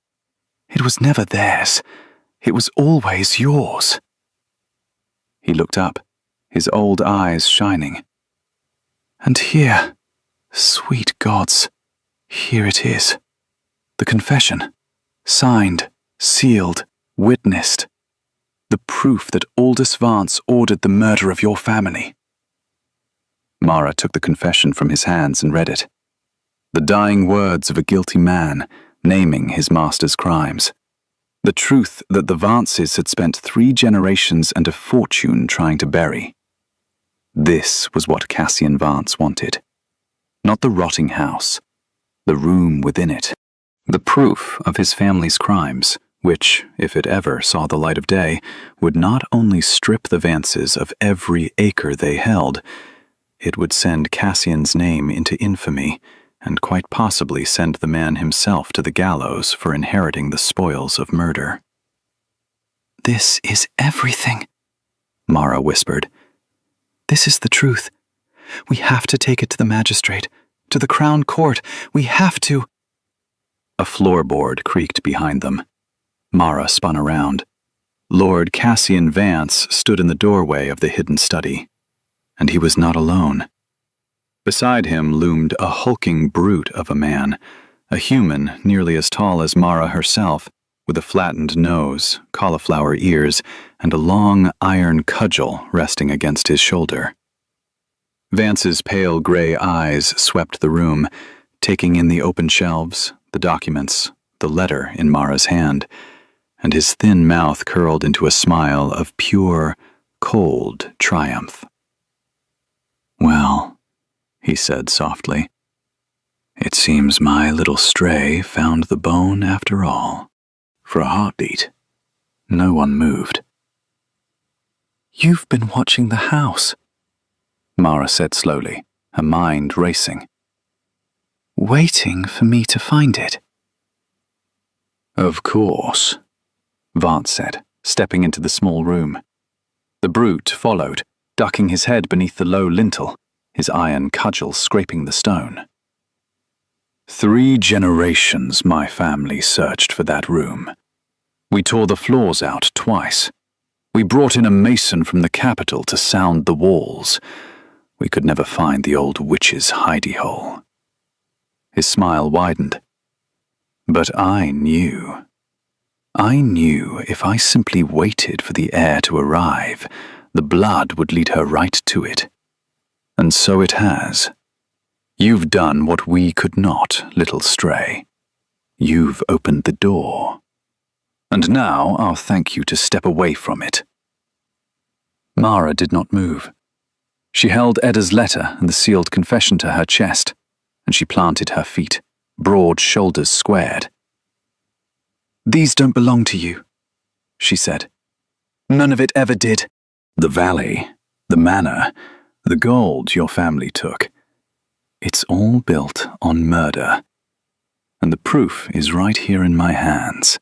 It was never theirs. It was always yours." He looked up, his old eyes shining. "And here, sweet gods, here it is. The confession, signed, sealed, witnessed. The proof that Aldous Vance ordered the murder of your family." Mara took the confession from his hands and read it. The dying words of a guilty man, naming his master's crimes. The truth that the Vances had spent 3 generations and a fortune trying to bury. This was what Cassian Vance wanted. Not the rotting house, the room within it. The proof of his family's crimes, which, if it ever saw the light of day, would not only strip the Vances of every acre they held, it would send Cassian's name into infamy, and quite possibly send the man himself to the gallows for inheriting the spoils of murder. "This is everything," Mara whispered. "This is the truth. We have to take it to the magistrate, to the Crown Court. We have to—" A floorboard creaked behind them. Mara spun around. Lord Cassian Vance stood in the doorway of the hidden study, and he was not alone. Beside him loomed a hulking brute of a man, a human nearly as tall as Mara herself, with a flattened nose, cauliflower ears, and a long iron cudgel resting against his shoulder. Vance's pale gray eyes swept the room, taking in the open shelves, the documents, the letter in Mara's hand, and his thin mouth curled into a smile of pure, cold triumph. "Well," he said softly, "it seems my little stray found the bone after all." For a heartbeat, no one moved. "You've been watching the house," Mara said slowly, her mind racing. "Waiting for me to find it." "Of course," Vance said, stepping into the small room. The brute followed, ducking his head beneath the low lintel, his iron cudgel scraping the stone. 3 generations my family searched for that room. We tore the floors out twice. We brought in a mason from the capital to sound the walls. We could never find the old witch's hidey hole. His smile widened. But I knew. I knew if I simply waited for the heir to arrive, the blood would lead her right to it. And so it has. You've done what we could not, little stray. You've opened the door. And now I'll thank you to step away from it. Mara did not move. She held Edda's letter and the sealed confession to her chest, and she planted her feet, broad shoulders squared. "These don't belong to you," she said. None of it ever did. The valley, the manor, the gold your family took. It's all built on murder. And the proof is right here in my hands.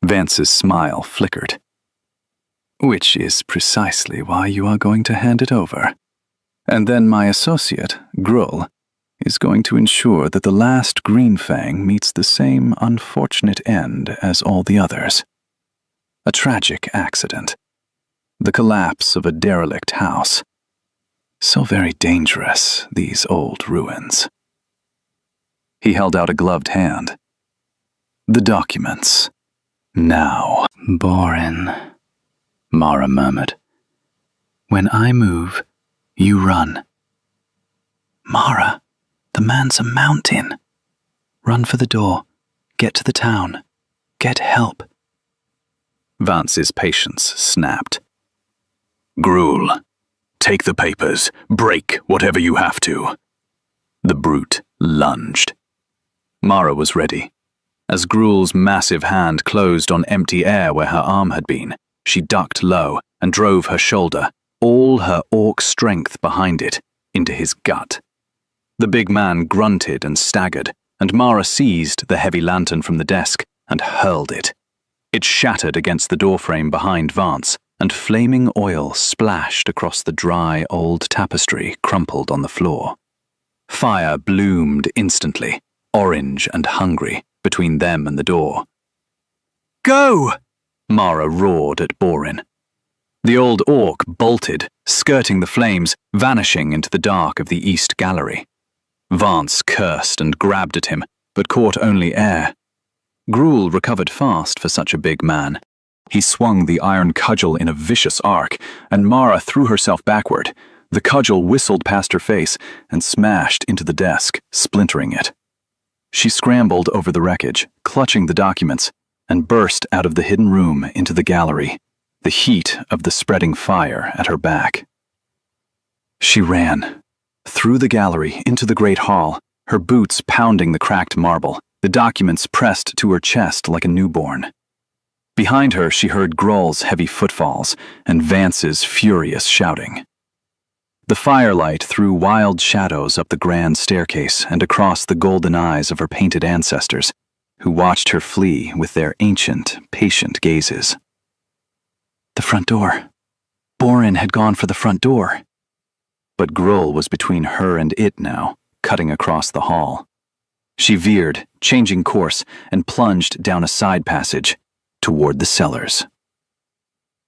Vance's smile flickered. Which is precisely why you are going to hand it over. And then my associate, Grull, is going to ensure that the last Greenfang meets the same unfortunate end as all the others. A tragic accident. The collapse of a derelict house. So very dangerous, these old ruins. He held out a gloved hand. The documents. Now. Boring, Mara murmured. When I move, you run. Mara, the man's a mountain. Run for the door. Get to the town. Get help. Vance's patience snapped. Gruul, take the papers. Break whatever you have to. The brute lunged. Mara was ready. As Gruul's massive hand closed on empty air where her arm had been, she ducked low and drove her shoulder, all her orc strength behind it, into his gut. The big man grunted and staggered, and Mara seized the heavy lantern from the desk and hurled it. It shattered against the doorframe behind Vance, and flaming oil splashed across the dry old tapestry crumpled on the floor. Fire bloomed instantly, orange and hungry, between them and the door. Go! Mara roared at Borin. The old orc bolted, skirting the flames, vanishing into the dark of the east gallery. Vance cursed and grabbed at him, but caught only air. Gruul recovered fast for such a big man. He swung the iron cudgel in a vicious arc, and Mara threw herself backward. The cudgel whistled past her face and smashed into the desk, splintering it. She scrambled over the wreckage, clutching the documents, and burst out of the hidden room into the gallery, the heat of the spreading fire at her back. She ran, through the gallery into the great hall, her boots pounding the cracked marble, the documents pressed to her chest like a newborn. Behind her she heard Grull's heavy footfalls and Vance's furious shouting. The firelight threw wild shadows up the grand staircase and across the golden eyes of her painted ancestors, who watched her flee with their ancient, patient gazes. The front door. Borin had gone for the front door. But Grull was between her and it now, cutting across the hall. She veered, changing course, and plunged down a side passage, toward the cellars.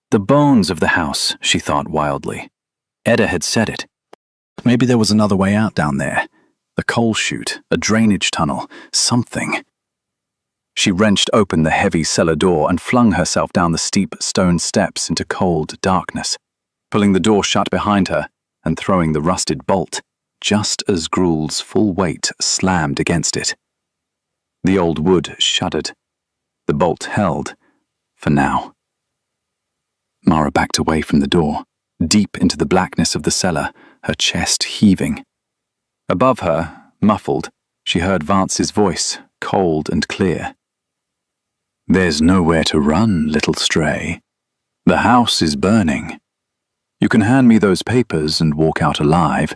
The bones of the house, she thought wildly. Edda had said it. Maybe there was another way out down there. A coal chute, a drainage tunnel, something. She wrenched open the heavy cellar door and flung herself down the steep stone steps into cold darkness, pulling the door shut behind her and throwing the rusted bolt, just as Gruul's full weight slammed against it. The old wood shuddered. The bolt held, for now. Mara backed away from the door, deep into the blackness of the cellar, her chest heaving. Above her, muffled, she heard Vance's voice, cold and clear. There's nowhere to run, little stray. The house is burning. You can hand me those papers and walk out alive,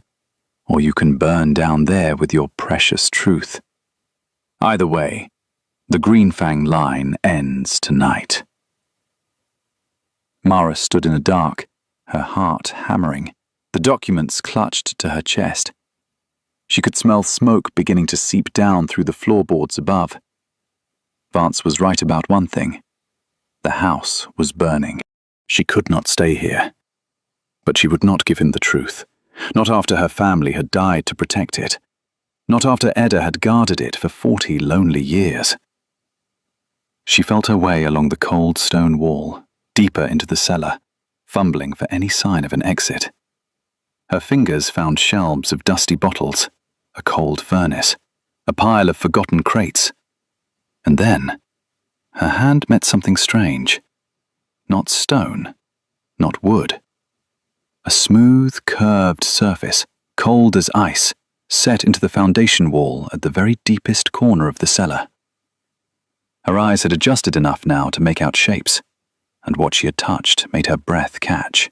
or you can burn down there with your precious truth. Either way, the Greenfang line ends tonight. Mara stood in the dark, her heart hammering, the documents clutched to her chest. She could smell smoke beginning to seep down through the floorboards above. Vance was right about one thing. The house was burning. She could not stay here. But she would not give him the truth. Not after her family had died to protect it. Not after Edda had guarded it for 40 lonely years. She felt her way along the cold stone wall, deeper into the cellar, fumbling for any sign of an exit. Her fingers found shelves of dusty bottles, a cold furnace, a pile of forgotten crates. And then, her hand met something strange. Not stone, not wood. A smooth, curved surface, cold as ice, set into the foundation wall at the very deepest corner of the cellar. Her eyes had adjusted enough now to make out shapes. and what she had touched made her breath catch.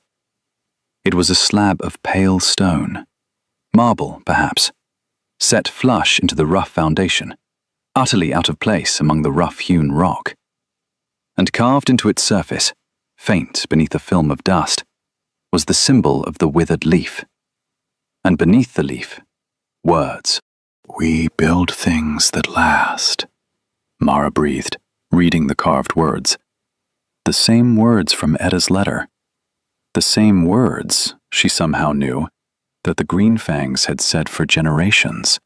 It was a slab of pale stone, marble perhaps, set flush into the rough foundation, utterly out of place among the rough-hewn rock. And carved into its surface, faint beneath a film of dust, was the symbol of the withered leaf. And beneath the leaf, words. "We build things that last," Mara breathed, reading the carved words. The same words from Etta's letter. The same words, she somehow knew, that the Greenfangs had said for generations.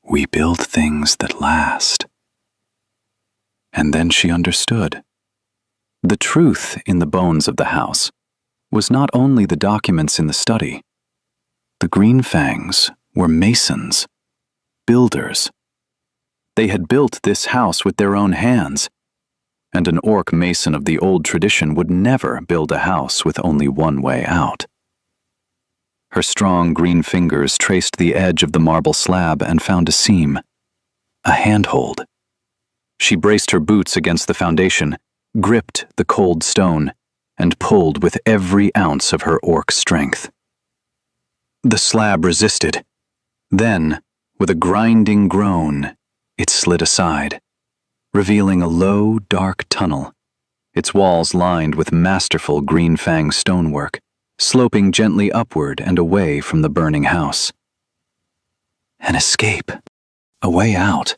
"We build things that last." And then she understood. The truth in the bones of the house was not only the documents in the study. The Greenfangs were masons, builders. They had built this house with their own hands, and an orc mason of the old tradition would never build a house with only one way out. Her strong green fingers traced the edge of the marble slab and found a seam, a handhold. She braced her boots against the foundation, gripped the cold stone, and pulled with every ounce of her orc strength. The slab resisted. Then, with a grinding groan, it slid aside, revealing a low, dark tunnel, its walls lined with masterful Greenfang stonework, sloping gently upward and away from the burning house. An escape, a way out,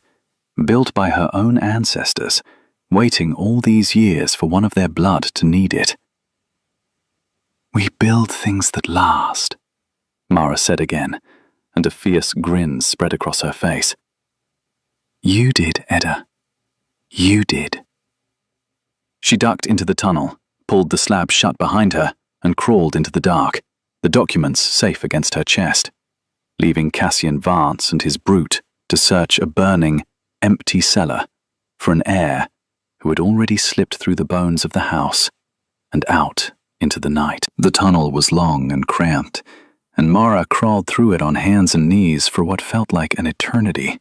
built by her own ancestors, waiting all these years for one of their blood to need it. "We build things that last," Mara said again, and a fierce grin spread across her face. "You did, Etta. You did." She ducked into the tunnel, pulled the slab shut behind her, and crawled into the dark, the documents safe against her chest, leaving Cassian Vance and his brute to search a burning, empty cellar for an heir who had already slipped through the bones of the house and out into the night. The tunnel was long and cramped, and Mara crawled through it on hands and knees for what felt like an eternity,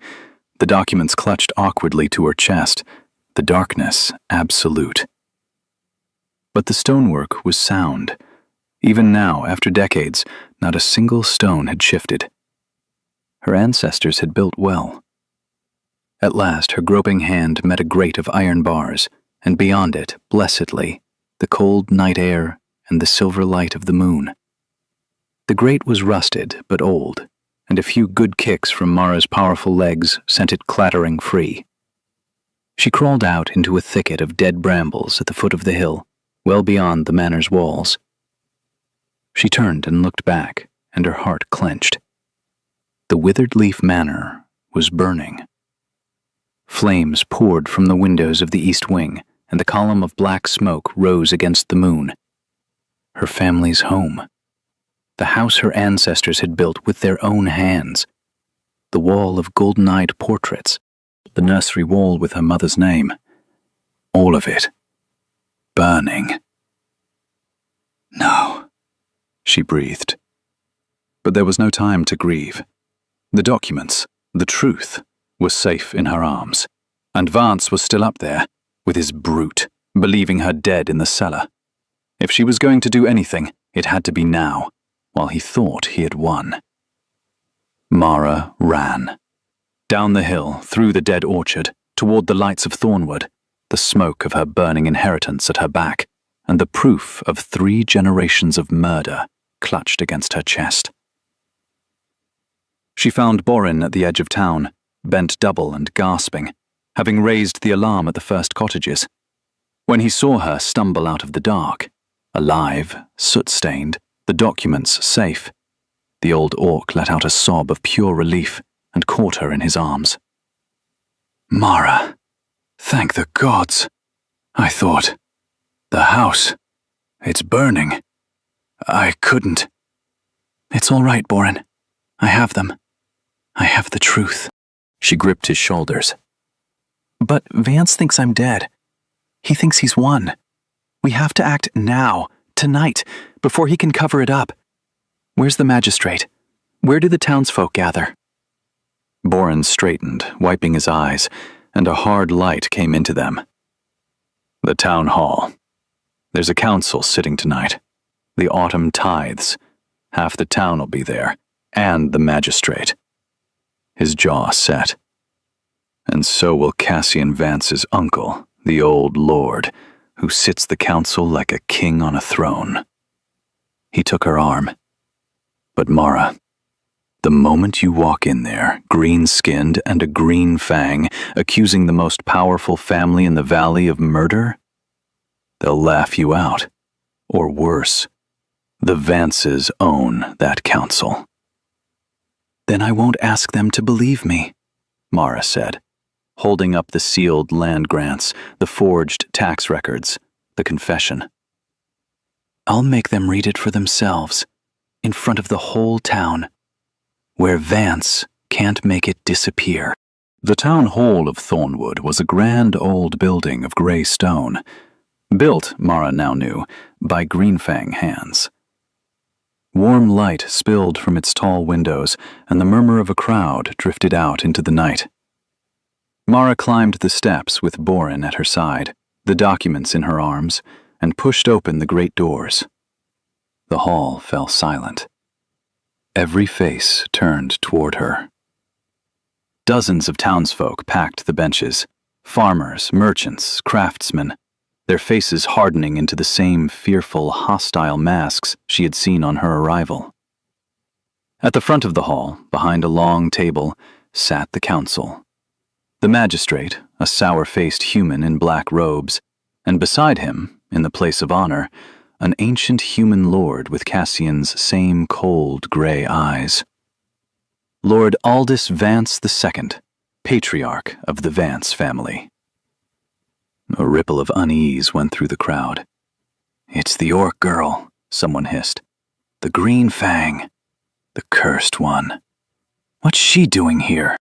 the documents clutched awkwardly to her chest, the darkness absolute. But the stonework was sound. Even now, after decades, not a single stone had shifted. Her ancestors had built well. At last, her groping hand met a grate of iron bars, and beyond it, blessedly, the cold night air and the silver light of the moon. The grate was rusted but old, and a few good kicks from Mara's powerful legs sent it clattering free. She crawled out into a thicket of dead brambles at the foot of the hill, well beyond the manor's walls. She turned and looked back, and her heart clenched. The Withered Leaf Manor was burning. Flames poured from the windows of the east wing, and the column of black smoke rose against the moon. Her family's home. The house her ancestors had built with their own hands. The wall of golden-eyed portraits. The nursery wall with her mother's name. All of it. Burning. "No," she breathed. But there was no time to grieve. The documents, the truth, was safe in her arms, and Vance was still up there, with his brute, believing her dead in the cellar. If she was going to do anything, it had to be now, while he thought he had won. Mara ran. Down the hill, through the dead orchard, toward the lights of Thornwood, the smoke of her burning inheritance at her back, and the proof of 3 generations of murder clutched against her chest. She found Borin at the edge of town, bent double and gasping, having raised the alarm at the first cottages. When he saw her stumble out of the dark, alive, soot-stained, the documents safe, the old orc let out a sob of pure relief and caught her in his arms. "Mara, thank the gods. I thought, the house, it's burning. I couldn't." "It's all right, Borin. I have them. I have the truth." She gripped his shoulders. "But Vance thinks I'm dead. He thinks he's won. We have to act now, tonight, before he can cover it up. Where's the magistrate? Where do the townsfolk gather?" Borin straightened, wiping his eyes, and a hard light came into them. "The town hall. There's a council sitting tonight. The autumn tithes. Half the town will be there, and the magistrate. His jaw set. And so will Cassian Vance's uncle, the old lord, who sits the council like a king on a throne. He took her arm. But Mara, the moment you walk in there, green-skinned and a green fang, accusing the most powerful family in the valley of murder, they'll laugh you out. Or worse, the Vances own that council. Then I won't ask them to believe me, Mara said, holding up the sealed land grants, the forged tax records, the confession. I'll make them read it for themselves, in front of the whole town, where Vance can't make it disappear. The town hall of Thornwood was a grand old building of gray stone, built, Mara now knew, by Greenfang hands. Warm light spilled from its tall windows, and the murmur of a crowd drifted out into the night. Mara climbed the steps with Borin at her side, the documents in her arms, and pushed open the great doors. The hall fell silent. Every face turned toward her. Dozens of townsfolk packed the benches, farmers, merchants, craftsmen, their faces hardening into the same fearful, hostile masks she had seen on her arrival. At the front of the hall, behind a long table, sat the council. The magistrate, a sour-faced human in black robes, and beside him, in the place of honor, an ancient human lord with Cassian's same cold gray eyes. Lord Aldous Vance II, patriarch of the Vance family. A ripple of unease went through the crowd. It's the orc girl, someone hissed. The green fang. The cursed one. What's she doing here?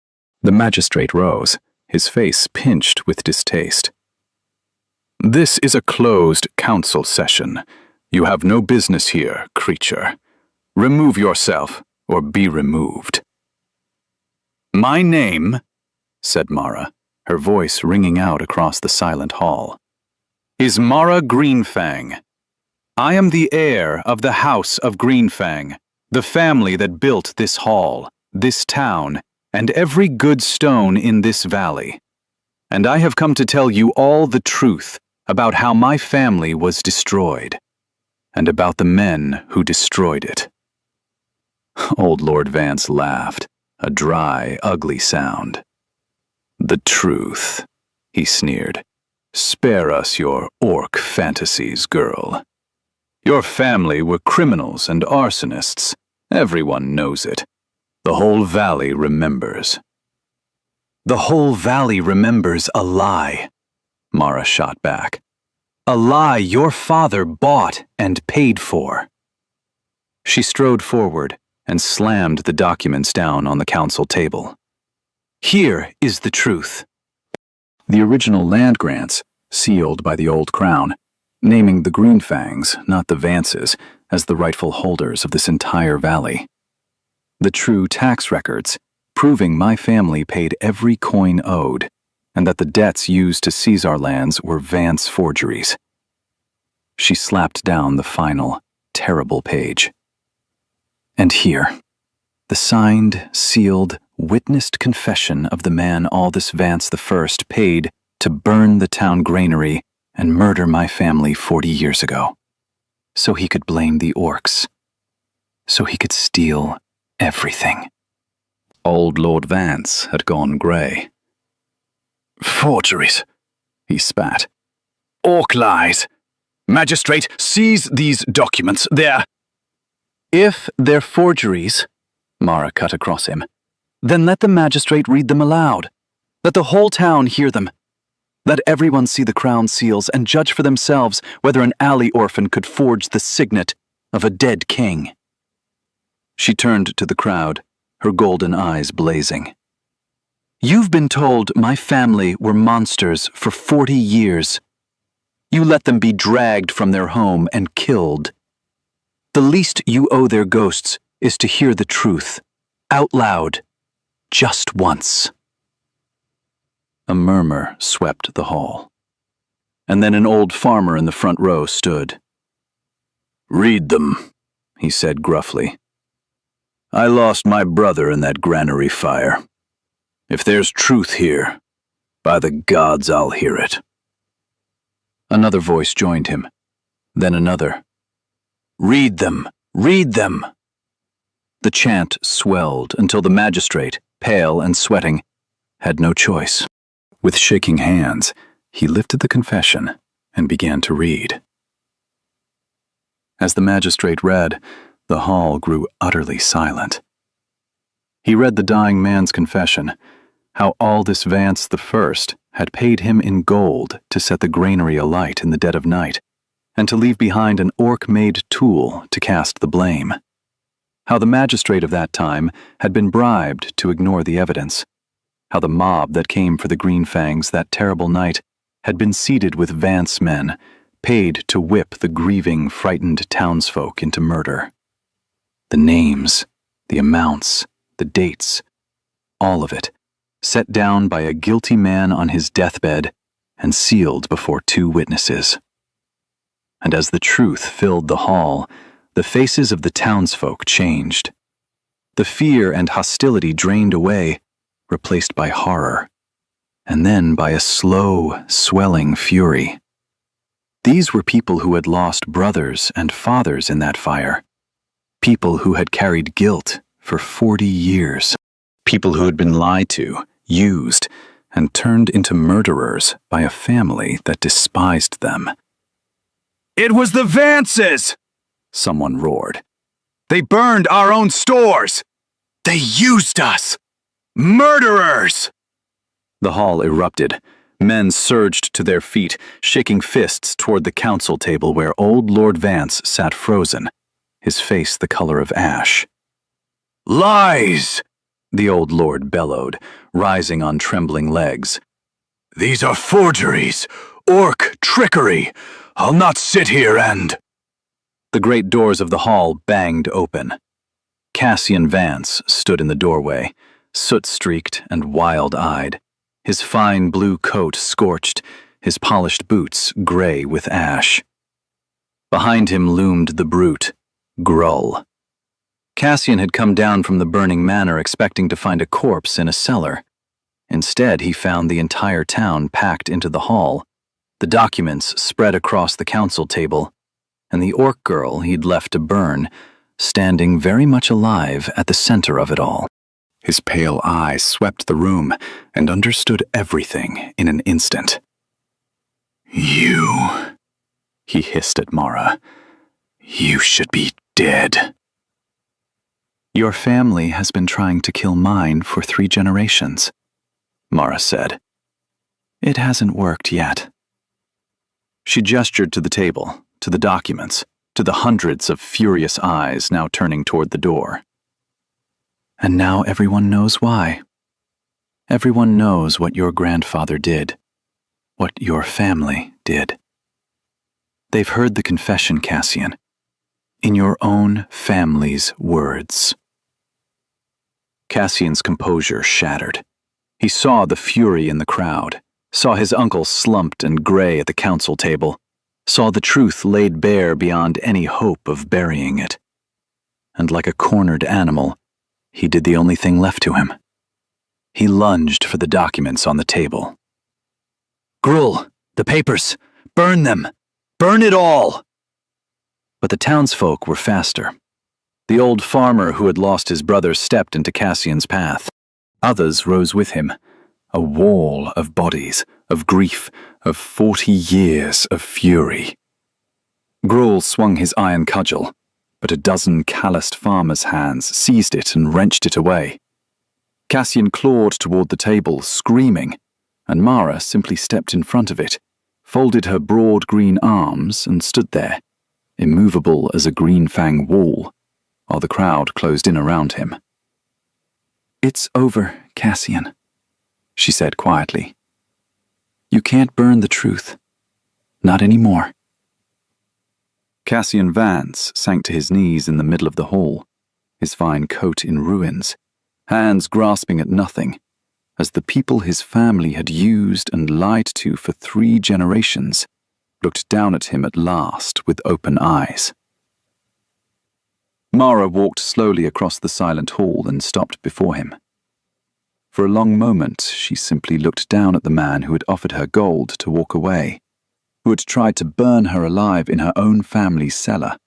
The magistrate rose, his face pinched with distaste. This is a closed council session. You have no business here, creature. Remove yourself, or be removed. My name, said Mara, her voice ringing out across the silent hall, is Mara Greenfang. I am the heir of the House of Greenfang, the family that built this hall, this town, and every good stone in this valley. And I have come to tell you all the truth about how my family was destroyed, and about the men who destroyed it. Old Lord Vance laughed, a dry, ugly sound. The truth, he sneered. Spare us your orc fantasies, girl. Your family were criminals and arsonists. Everyone knows it. The whole valley remembers. The whole valley remembers a lie, Mara shot back. A lie your father bought and paid for. She strode forward and slammed the documents down on the council table. Here is the truth. The original land grants, sealed by the old crown, naming the Greenfangs, not the Vances, as the rightful holders of this entire valley. The true tax records, proving my family paid every coin owed, and that the debts used to seize our lands were Vance forgeries. She slapped down the final, terrible page. And here, the signed, sealed, witnessed confession of the man Aldous Vance I paid to burn the town granary and murder my family 40 years ago, so he could blame the orcs, so he could steal everything. Old Lord Vance had gone grey. Forgeries, he spat. Orc lies. Magistrate, seize these documents. If they're forgeries, Mara cut across him, then let the magistrate read them aloud. Let the whole town hear them. Let everyone see the crown seals and judge for themselves whether an alley orphan could forge the signet of a dead king. She turned to the crowd, her golden eyes blazing. You've been told my family were monsters for 40 years. You let them be dragged from their home and killed. The least you owe their ghosts is to hear the truth, out loud, just once. A murmur swept the hall. and then an old farmer in the front row stood. "Read them," he said gruffly. "I lost my brother in that granary fire. If there's truth here, by the gods I'll hear it." Another voice joined him, then another. "Read them! Read them!" The chant swelled until the magistrate, pale and sweating, had no choice. With shaking hands, he lifted the confession and began to read. As the magistrate read, the hall grew utterly silent. He read the dying man's confession, how Aldous Vance I had paid him in gold to set the granary alight in the dead of night, and to leave behind an orc-made tool to cast the blame. How the magistrate of that time had been bribed to ignore the evidence. How the mob that came for the Greenfangs that terrible night had been seated with Vance men, paid to whip the grieving, frightened townsfolk into murder. The names, the amounts, the dates, all of it, set down by a guilty man on his deathbed and sealed before two witnesses. And as the truth filled the hall, the faces of the townsfolk changed. The fear and hostility drained away, replaced by horror, and then by a slow, swelling fury. These were people who had lost brothers and fathers in that fire. People who had carried guilt for 40 years. People who had been lied to, used, and turned into murderers by a family that despised them. "It was the Vances!" someone roared. "They burned our own stores! They used us! Murderers!" The hall erupted. Men surged to their feet, shaking fists toward the council table where old Lord Vance sat frozen, his face the color of ash. "Lies!" the old lord bellowed, rising on trembling legs. "These are forgeries! Orc trickery! I'll not sit here and—" The great doors of the hall banged open. Cassian Vance stood in the doorway, soot-streaked and wild-eyed, his fine blue coat scorched, his polished boots gray with ash. Behind him loomed the brute, Grull. Cassian had come down from the burning manor expecting to find a corpse in a cellar. Instead, he found the entire town packed into the hall, the documents spread across the council table, and the orc girl he'd left to burn, standing very much alive at the center of it all. His pale eyes swept the room and understood everything in an instant. "You," he hissed at Mara. "You should be dead." "Your family has been trying to kill mine for 3 generations, Mara said. "It hasn't worked yet." She gestured to the table, to the documents, to the hundreds of furious eyes now turning toward the door. "And now everyone knows why. Everyone knows what your grandfather did, what your family did. They've heard the confession, Cassian, in your own family's words." Cassian's composure shattered. He saw the fury in the crowd, saw his uncle slumped and gray at the council table, saw the truth laid bare beyond any hope of burying it. And like a cornered animal, he did the only thing left to him. He lunged for the documents on the table. "Grull, the papers! Burn them! Burn it all!" But the townsfolk were faster. The old farmer who had lost his brother stepped into Cassian's path. Others rose with him, a wall of bodies, of grief, of 40 years of fury. Grull swung his iron cudgel, but a dozen calloused farmers' hands seized it and wrenched it away. Cassian clawed toward the table, screaming, and Mara simply stepped in front of it, folded her broad green arms and stood there, immovable as a Greenfang wall, while the crowd closed in around him. "It's over, Cassian," she said quietly. "You can't burn the truth. Not anymore." Cassian Vance sank to his knees in the middle of the hall, his fine coat in ruins, hands grasping at nothing, as the people his family had used and lied to for 3 generations looked down at him at last with open eyes. Mara walked slowly across the silent hall and stopped before him. For a long moment, she simply looked down at the man who had offered her gold to walk away, who had tried to burn her alive in her own family's cellar,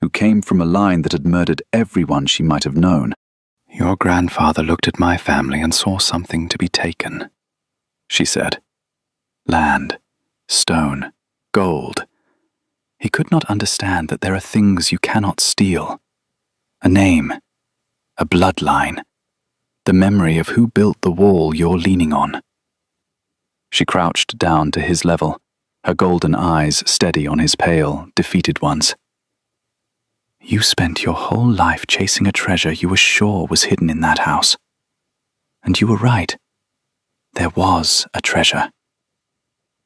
who came from a line that had murdered everyone she might have known. "Your grandfather looked at my family and saw something to be taken," she said. "Land, stone, gold. He could not understand that there are things you cannot steal. A name, a bloodline, the memory of who built the wall you're leaning on." She crouched down to his level, her golden eyes steady on his pale, defeated ones. "You spent your whole life chasing a treasure you were sure was hidden in that house. And you were right. There was a treasure.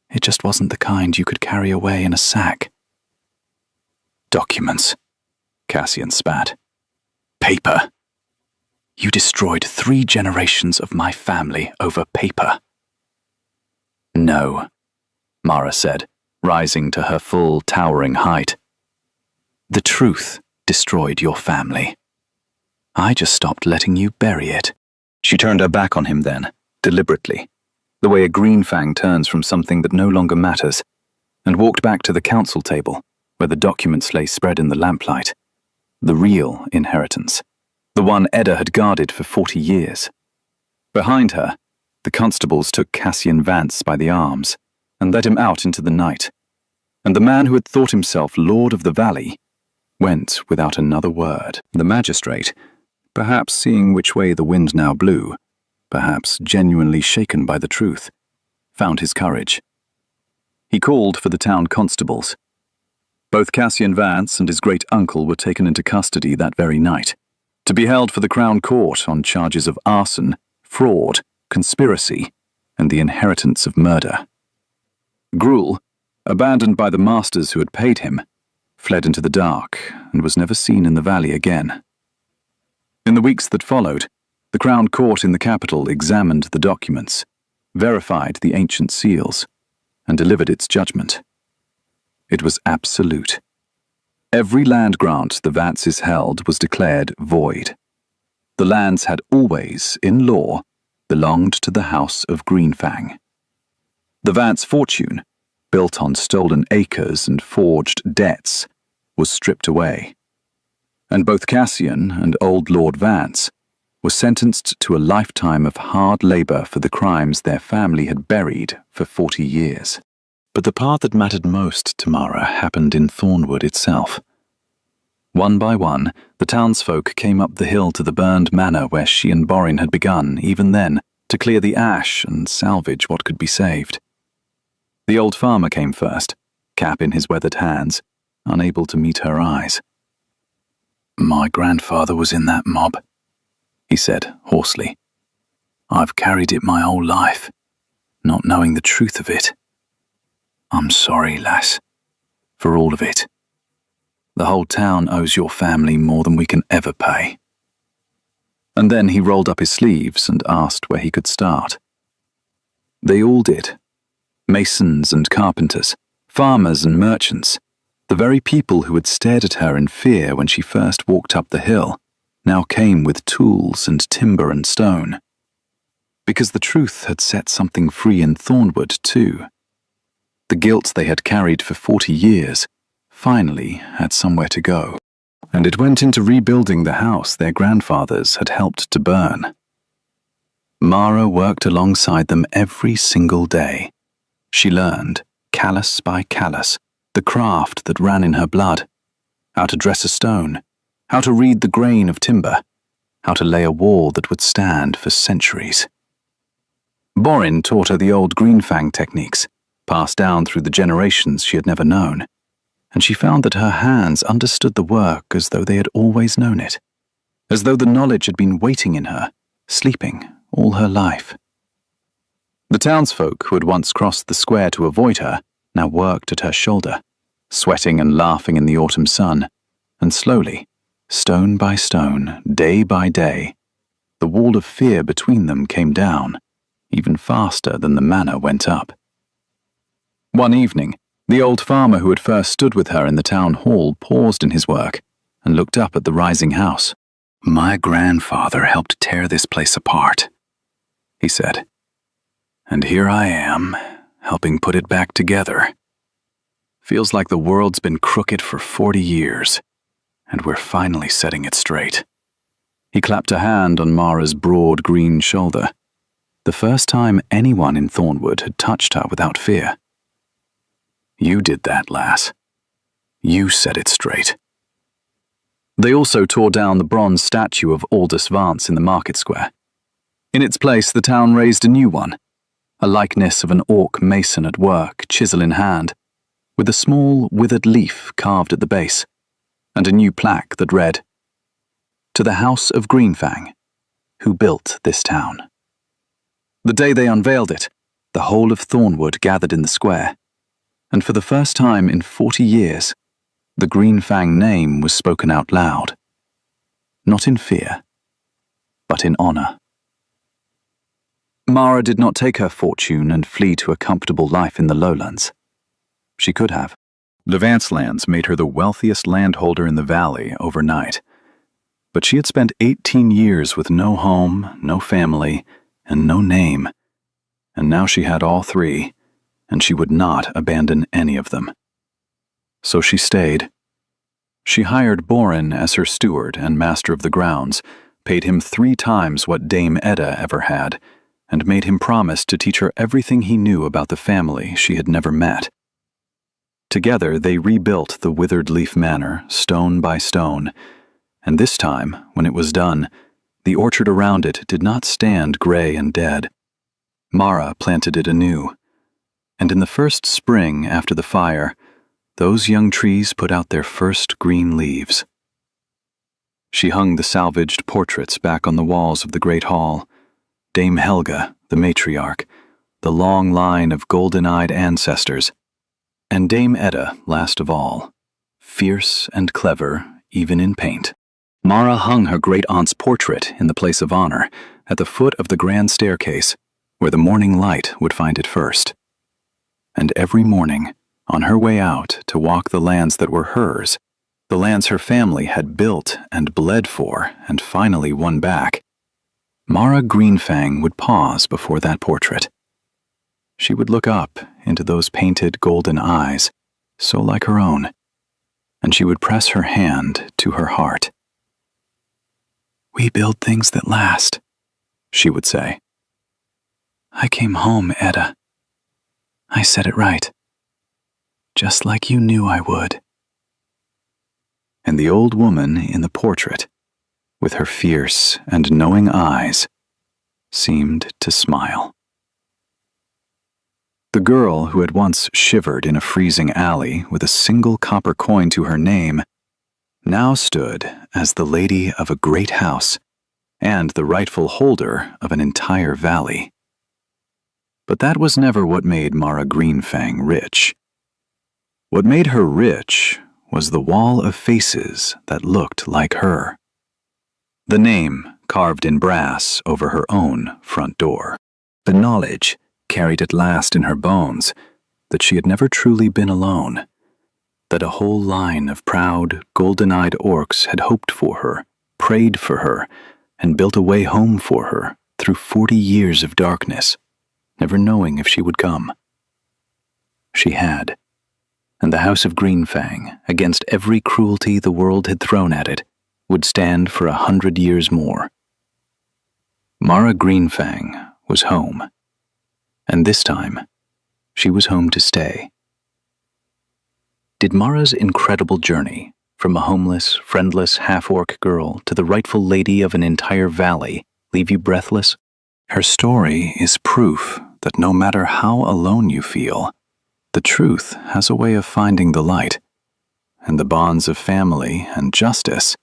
It just wasn't the kind you could carry away in a sack." "Documents," Cassian spat. "Paper. You destroyed 3 generations of my family over paper." "No," Mara said, rising to her full, towering height. "The truth destroyed your family. I just stopped letting you bury it." She turned her back on him then, deliberately, the way a green fang turns from something that no longer matters, and walked back to the council table, where the documents lay spread in the lamplight. The real inheritance, the one Edda had guarded for 40 years. Behind her, the constables took Cassian Vance by the arms and led him out into the night, and the man who had thought himself Lord of the Valley went without another word. The magistrate, perhaps seeing which way the wind now blew, perhaps genuinely shaken by the truth, found his courage. He called for the town constables. Both Cassian Vance and his great-uncle were taken into custody that very night, to be held for the Crown Court on charges of arson, fraud, conspiracy, and the inheritance of murder. Gruel, abandoned by the masters who had paid him, fled into the dark and was never seen in the valley again. In the weeks that followed, the Crown Court in the capital examined the documents, verified the ancient seals, and delivered its judgment. It was absolute. Every land grant the Vances held was declared void. The lands had always, in law, belonged to the House of Greenfang. The Vance fortune, built on stolen acres and forged debts, was stripped away. And both Cassian and old Lord Vance were sentenced to a lifetime of hard labor for the crimes their family had buried for 40 years. But the part that mattered most to Mara happened in Thornwood itself. One by one, the townsfolk came up the hill to the burned manor where she and Borin had begun, even then, to clear the ash and salvage what could be saved. The old farmer came first, cap in his weathered hands, unable to meet her eyes. "My grandfather was in that mob," he said hoarsely. "I've carried it my whole life, not knowing the truth of it. I'm sorry, lass, for all of it. The whole town owes your family more than we can ever pay." And then he rolled up his sleeves and asked where he could start. They all did. Masons and carpenters, farmers and merchants, the very people who had stared at her in fear when she first walked up the hill, now came with tools and timber and stone. Because the truth had set something free in Thornwood too. The guilt they had carried for 40 years finally had somewhere to go, and it went into rebuilding the house their grandfathers had helped to burn. Mara worked alongside them every single day. She learned, callus by callus, the craft that ran in her blood, how to dress a stone, how to read the grain of timber, how to lay a wall that would stand for centuries. Borin taught her the old Greenfang techniques, passed down through the generations she had never known, and she found that her hands understood the work as though they had always known it, as though the knowledge had been waiting in her, sleeping all her life. The townsfolk who had once crossed the square to avoid her now worked at her shoulder, sweating and laughing in the autumn sun, and slowly, stone by stone, day by day, the wall of fear between them came down, even faster than the manor went up. One evening, The old farmer who had first stood with her in the town hall paused in his work and looked up at the rising house. "My grandfather helped tear this place apart," he said. "And here I am, helping put it back together. Feels like the world's been crooked for 40 years, and we're finally setting it straight." He clapped a hand on Mara's broad green shoulder, the first time anyone in Thornwood had touched her without fear. "You did that, lass. You set it straight." They also tore down the bronze statue of Aldous Vance in the market square. In its place, the town raised a new one, a likeness of an orc mason at work, chisel in hand, with a small withered leaf carved at the base, and a new plaque that read, "To the House of Greenfang, who built this town." The day they unveiled it, the whole of Thornwood gathered in the square, and for the first time in 40 years, the Greenfang name was spoken out loud, not in fear, but in honor. Mara did not take her fortune and flee to a comfortable life in the lowlands. She could have. The Vance lands made her the wealthiest landholder in the valley overnight, but she had spent 18 years with no home, no family, and no name, and now she had all three, and she would not abandon any of them. So she stayed. She hired Borin as her steward and master of the grounds, paid him 3 times what Dame Edda ever had, and made him promise to teach her everything he knew about the family she had never met. Together they rebuilt the Withered Leaf Manor, stone by stone, and this time, when it was done, the orchard around it did not stand gray and dead. Mara planted it anew, and in the first spring after the fire, those young trees put out their first green leaves. She hung the salvaged portraits back on the walls of the great hall, Dame Helga, the matriarch, the long line of golden-eyed ancestors, and Dame Edda last of all, fierce and clever even in paint. Mara hung her great-aunt's portrait in the place of honor, at the foot of the grand staircase, where the morning light would find it first. And every morning, on her way out to walk the lands that were hers, the lands her family had built and bled for and finally won back, Mara Greenfang would pause before that portrait. She would look up into those painted golden eyes, so like her own, and she would press her hand to her heart. "We build things that last," she would say. "I came home, Edda. I said it right. Just like you knew I would." And the old woman in the portrait, with her fierce and knowing eyes, seemed to smile. The girl who had once shivered in a freezing alley with a single copper coin to her name now stood as the lady of a great house and the rightful holder of an entire valley. But that was never what made Mara Greenfang rich. What made her rich was the wall of faces that looked like her. The name carved in brass over her own front door. The knowledge carried at last in her bones that she had never truly been alone, that a whole line of proud, golden-eyed orcs had hoped for her, prayed for her, and built a way home for her through 40 years of darkness, never knowing if she would come. She had, and the House of Greenfang, against every cruelty the world had thrown at it, would stand for 100 years more. Mara Greenfang was home, and this time, she was home to stay. Did Mara's incredible journey from a homeless, friendless half-orc girl to the rightful lady of an entire valley leave you breathless? Her story is proof that no matter how alone you feel, the truth has a way of finding the light, and the bonds of family and justice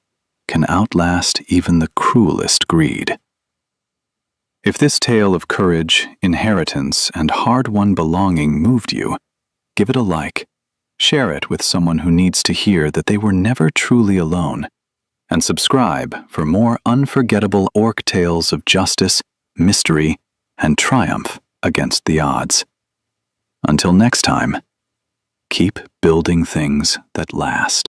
can outlast even the cruelest greed. If this tale of courage, inheritance, and hard-won belonging moved you, give it a like. Share it with someone who needs to hear that they were never truly alone, and subscribe for more unforgettable orc tales of justice, mystery, and triumph against the odds. Until next time, Keep building things that last.